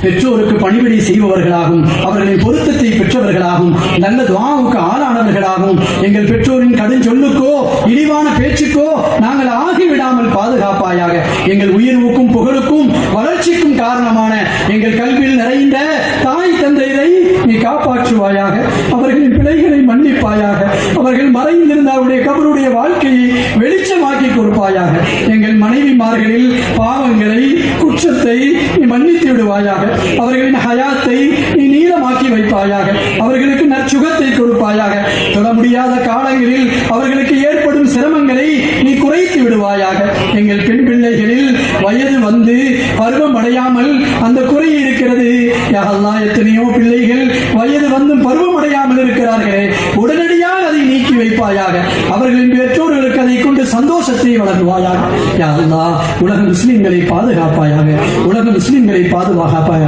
பெற்றோருக்கு பணிவிடை செய்பவர்களாகும், அவர்களின் பொருத்தத்தை பெற்றவர்களாகும், நல்ல துஆவுக்கு ஆளானவர்களாகும், எங்கள் பெற்றோரின் கடும் சொல்லுக்கோ இழிவான பேச்சுக்கோ நாங்கள் ஆகிவிடாமல் பாதுகாப்பாயாக. எங்கள் உயர்வுக்கும் புகழுக்கும் வளர்ச்சிக்கும் காரணமான எங்கள் கல்வியில் நிறைந்த தாய் தந்தையரை நீ காப்பாற்றுவாயாக. அவர்களின் பிழைகளை மன்னிப்பாயாக. அவர்கள் மறைந்திருந்த அவருடைய கபருடைய வாழ்க்கையை வெளிச்சமாக்கி கொடுப்பாயாக. எங்கள் மனைவிமார்களில் பாவங்களை குற்றத்தை நீ மன்னித்து விடுவாயாக. அவர்களின் ஹயாத்தை நீ நீளமாக்கி வைப்பாயாக. அவர்களுக்கு நற்சுகத்தை கொடுப்பாயாக. தொட முடியாத காலங்களில் அவர்களுக்கு ஏற்படும் சிரமங்களை நீ குறைத்து விடுவாயாக. எங்கள் பெண் பிள்ளைகளில் வயது வந்து பருவம் அடையாமல் அந்த குறை இருக்கிறது. யா அல்லாஹ், எத்தனையோ பிள்ளைகள் வயது வந்தும் பருவம் அடையாமல் இருக்கிறார்களே, உடனடியாக அதை நீக்கி வைப்பாயாக. அவர்களின் பெற்றோர்களுக்கு அதை கொண்டு சந்தோஷத்தை வழங்குவாயாக. யா அல்லாஹ், உலக முஸ்லிம்களை பாதுகாப்பாயாக. உலக முஸ்லிம்களை பாதுகாப்பாயாக.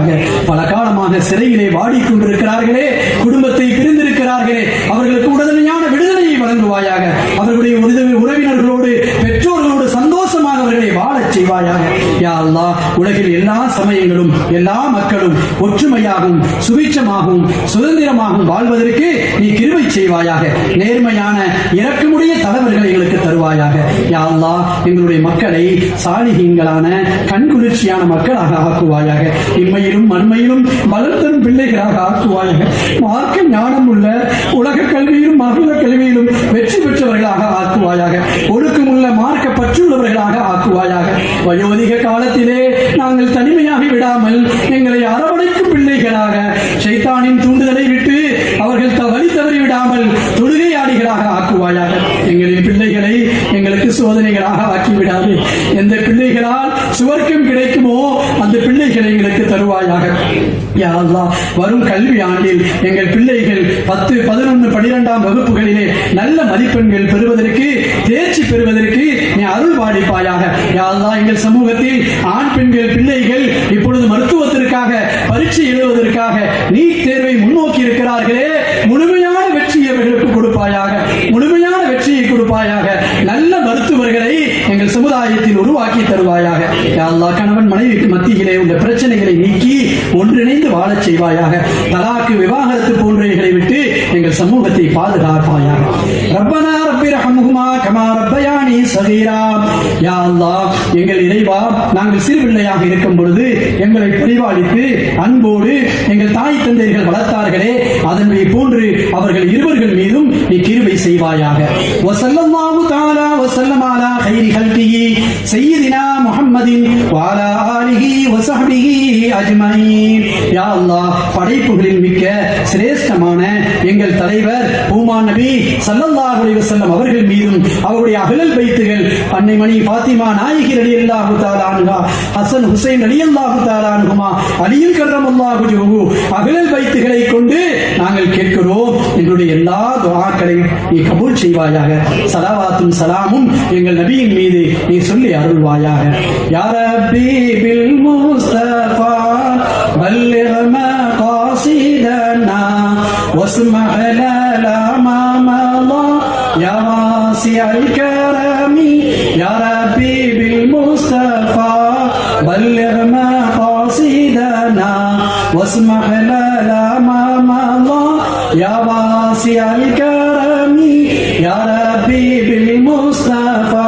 பல காலமாக சிறையிலே வாடிக்கொண்டிருக்கிறார்களே, குடும்பத்தை பிரிந்திருக்கிறார்களே, அவர்களுக்கு உடனடியான விடுதலையை வழங்குவாயாக. அவர்களுடைய உறவினர்களோடு பெற்றோர்களோடு சந்தோஷமாக அவர்களை வாழச் செய்வாயாக. யா அல்லாஹ், உலகில் எல்லா சமயங்களும் எல்லா மக்களும் ஒற்றுமையாகவும் சுபிட்சமாகவும் சுதந்திரமாகவும் வாழ்வதற்கு நீ கிருபை செய்வாயாக. நேர்மையான இரக்கமுடைய தலைவர்களை எங்களுக்கு தருவாயாக. யா அல்லாஹ், எங்களுடைய மக்களை சாலிஹீன்களான கண்குளிர்ச்சியான மக்களாக ஆக்குவாயாக. இம்மையிலும் மண்மையிலும் பலம் தரும் பிள்ளைகளாக ஆக்குவாயாக. மார்க்க ஞானம் உள்ள உலக கல்வியிலும் மகள கல்வியிலும் வெற்றி பெற்றவர்களாக ஆக்குவாயாக. ஒழுக்கமுள்ள மார்க்க பற்றுள்ளவர்களாக ஆக்குவாயாக. வயோதிக காலத்திலே நாங்கள் தனிமையாகி விடாமல் எங்களை அரவணைக்கும் பிள்ளைகளாக, ஷைத்தானின் தூண்டுதலை விட்டு அவர்கள் வழி தவறி விடாமல் தொழுகையாளிகளாக ஆக்குவாயாக. எங்களின் பிள்ளைகளை எங்களுக்கு சோதனைகளாக ஆக்கிவிடாது. எந்த பிள்ளைகளால் சுவர்க்கம் கிடைக்குமோ அந்த பிள்ளைகளை எங்களுக்கு தருவாயாக. யா அல்லாஹ், வரும் கல்வி ஆண்டில் எங்கள் பிள்ளைகள் 10, 11, 12ஆம் வகுப்புகளிலே நல்ல மதிப்பெண்கள் பெறுவதற்கு, தேர்ச்சி பெறுவதற்கு நீ அருள் பாலிப்பாயாக. யா அல்லாஹ், எங்கள் சமூகத்தில் ஆண் பெண்கள் பிள்ளைகள் இப்பொழுது மருத்துவத்திற்காக பரீட்சை எழுதுவதற்காக நீட் தேர்வை முன்னோக்கி இருக்கிறார்களே, முழுமையான வெற்றியை அவர்களுக்கு கொடுப்பாயாக. முழுமையான வெற்றியை கொடுப்பாயாக. நல்ல மருத்துவர்களை எங்கள் சமுதாயத்தில் உருவாக்கி தருவாயாக. யா அல்லாஹ், கணவன் மனைவிக்கு மத்தியிலே உள்ள பிரச்சனைகளை நீக்கி ஒன்றிணைந்து வாழச் செய்வாயாக. தலாக்கு, விவாகரத்து போன்றவைகளை விட்டு எங்கள் சமூகத்தை பாதுகாப்பாயாக. ரப்பனா ரப்பி ரஹ்முஹுமா கமா ரப்பயானி ஸகீரா. யா அல்லாஹ், எங்கள் இறைவா, நாங்கள் சிறு பிள்ளையாக இருக்கும் பொழுது எங்களை பரிபாலித்து அன்போடு எங்கள் தாய் தந்தையர்கள் வளர்த்தார்களே, அதனை போன்று அவர்கள் இருவர்கள் மீதும் நீ கிருபை செய்வாயாக. வஸல்லல்லாஹு தஆலா வஸல்லம் அலா கைரி ஹல்கிஹி சய்யிதினா முஹம்மதின் வஅலா ஆலிஹி வஸஹ்பிஹி அஜ்மஈன். யா அல்லாஹ், படைப்புகளின் மிக்க சிரேஷ்டமான எங்கள் தலைவர் பூமான் நபி ஸல்லல்லாஹு அலைஹி வஸல்லம் அவர்கள் மீதும் அவருடைய அஹ்லல் பைத்துகள் அன்னை மணி ஃபாத்திமா நாயகி ரலியல்லாஹு தஆலா அன்ஹா, ஹசன் ஹுசைன் ரலியல்லாஹு தஆலா அன்ஹுமா, அலியும் கர்ரமல்லாஹு வஜ்ஹுஹு அஹ்லல் பைத்துகளை கொண்டு நாங்கள் கேட்கிறோம். எங்களுடைய எல்லா துஆக்களையும் நீ கபூல் செய்வாயாக. ஸலவாத்தும் ஸலாமும் எங்கள் நபியின் மீது நீ சொல்லி அருள்வாயாக. யா ரப்பி பில் முஸ்தஃபா பல்லிக் மகாசிதனா வஸ்மஹ் லனா மா மضى யா வாசிஅல் கரமி. யா ரப்பி பில் முஸ்தஃபா பல்லிக் மகாசிதனா வஸ்மஹ் லனா மா மضى யா வாசிஅல் கரமி. யா ரப்பி பில் முஸ்தஃபா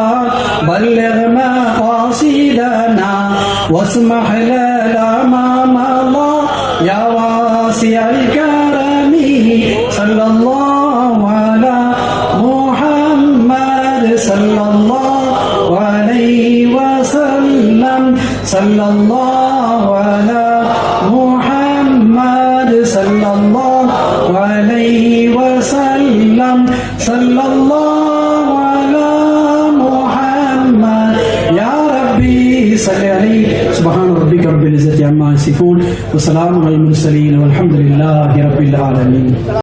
பல்லிக் மகாசிதனா வஸ்மஹ் லனா மா மضى யா வாசிஅல் கரமி. ஸல்லல்லாஹு அலா முஹம்மத் ஸல்லல்லாஹு அலைஹி வஸல்லம் ஸல்லல்லாஹு அலா முஹம்மத் ஸல்லல்லாஹு அலைஹி வஸல்லம் ஸல்லல்லாஹு அலா முஹம்மத் யா ரப்பி ஸல்லி அலைஹி சுப்ஹான ரப்பிக ரப்பில் இஸ்ஸத்தி அம்மா யசிஃபூன் வ ஸலாமுன் அலல் முர்ஸலீன் வல்ஹம்துலில்லாஹி ரப்பில் ஆலமீன்.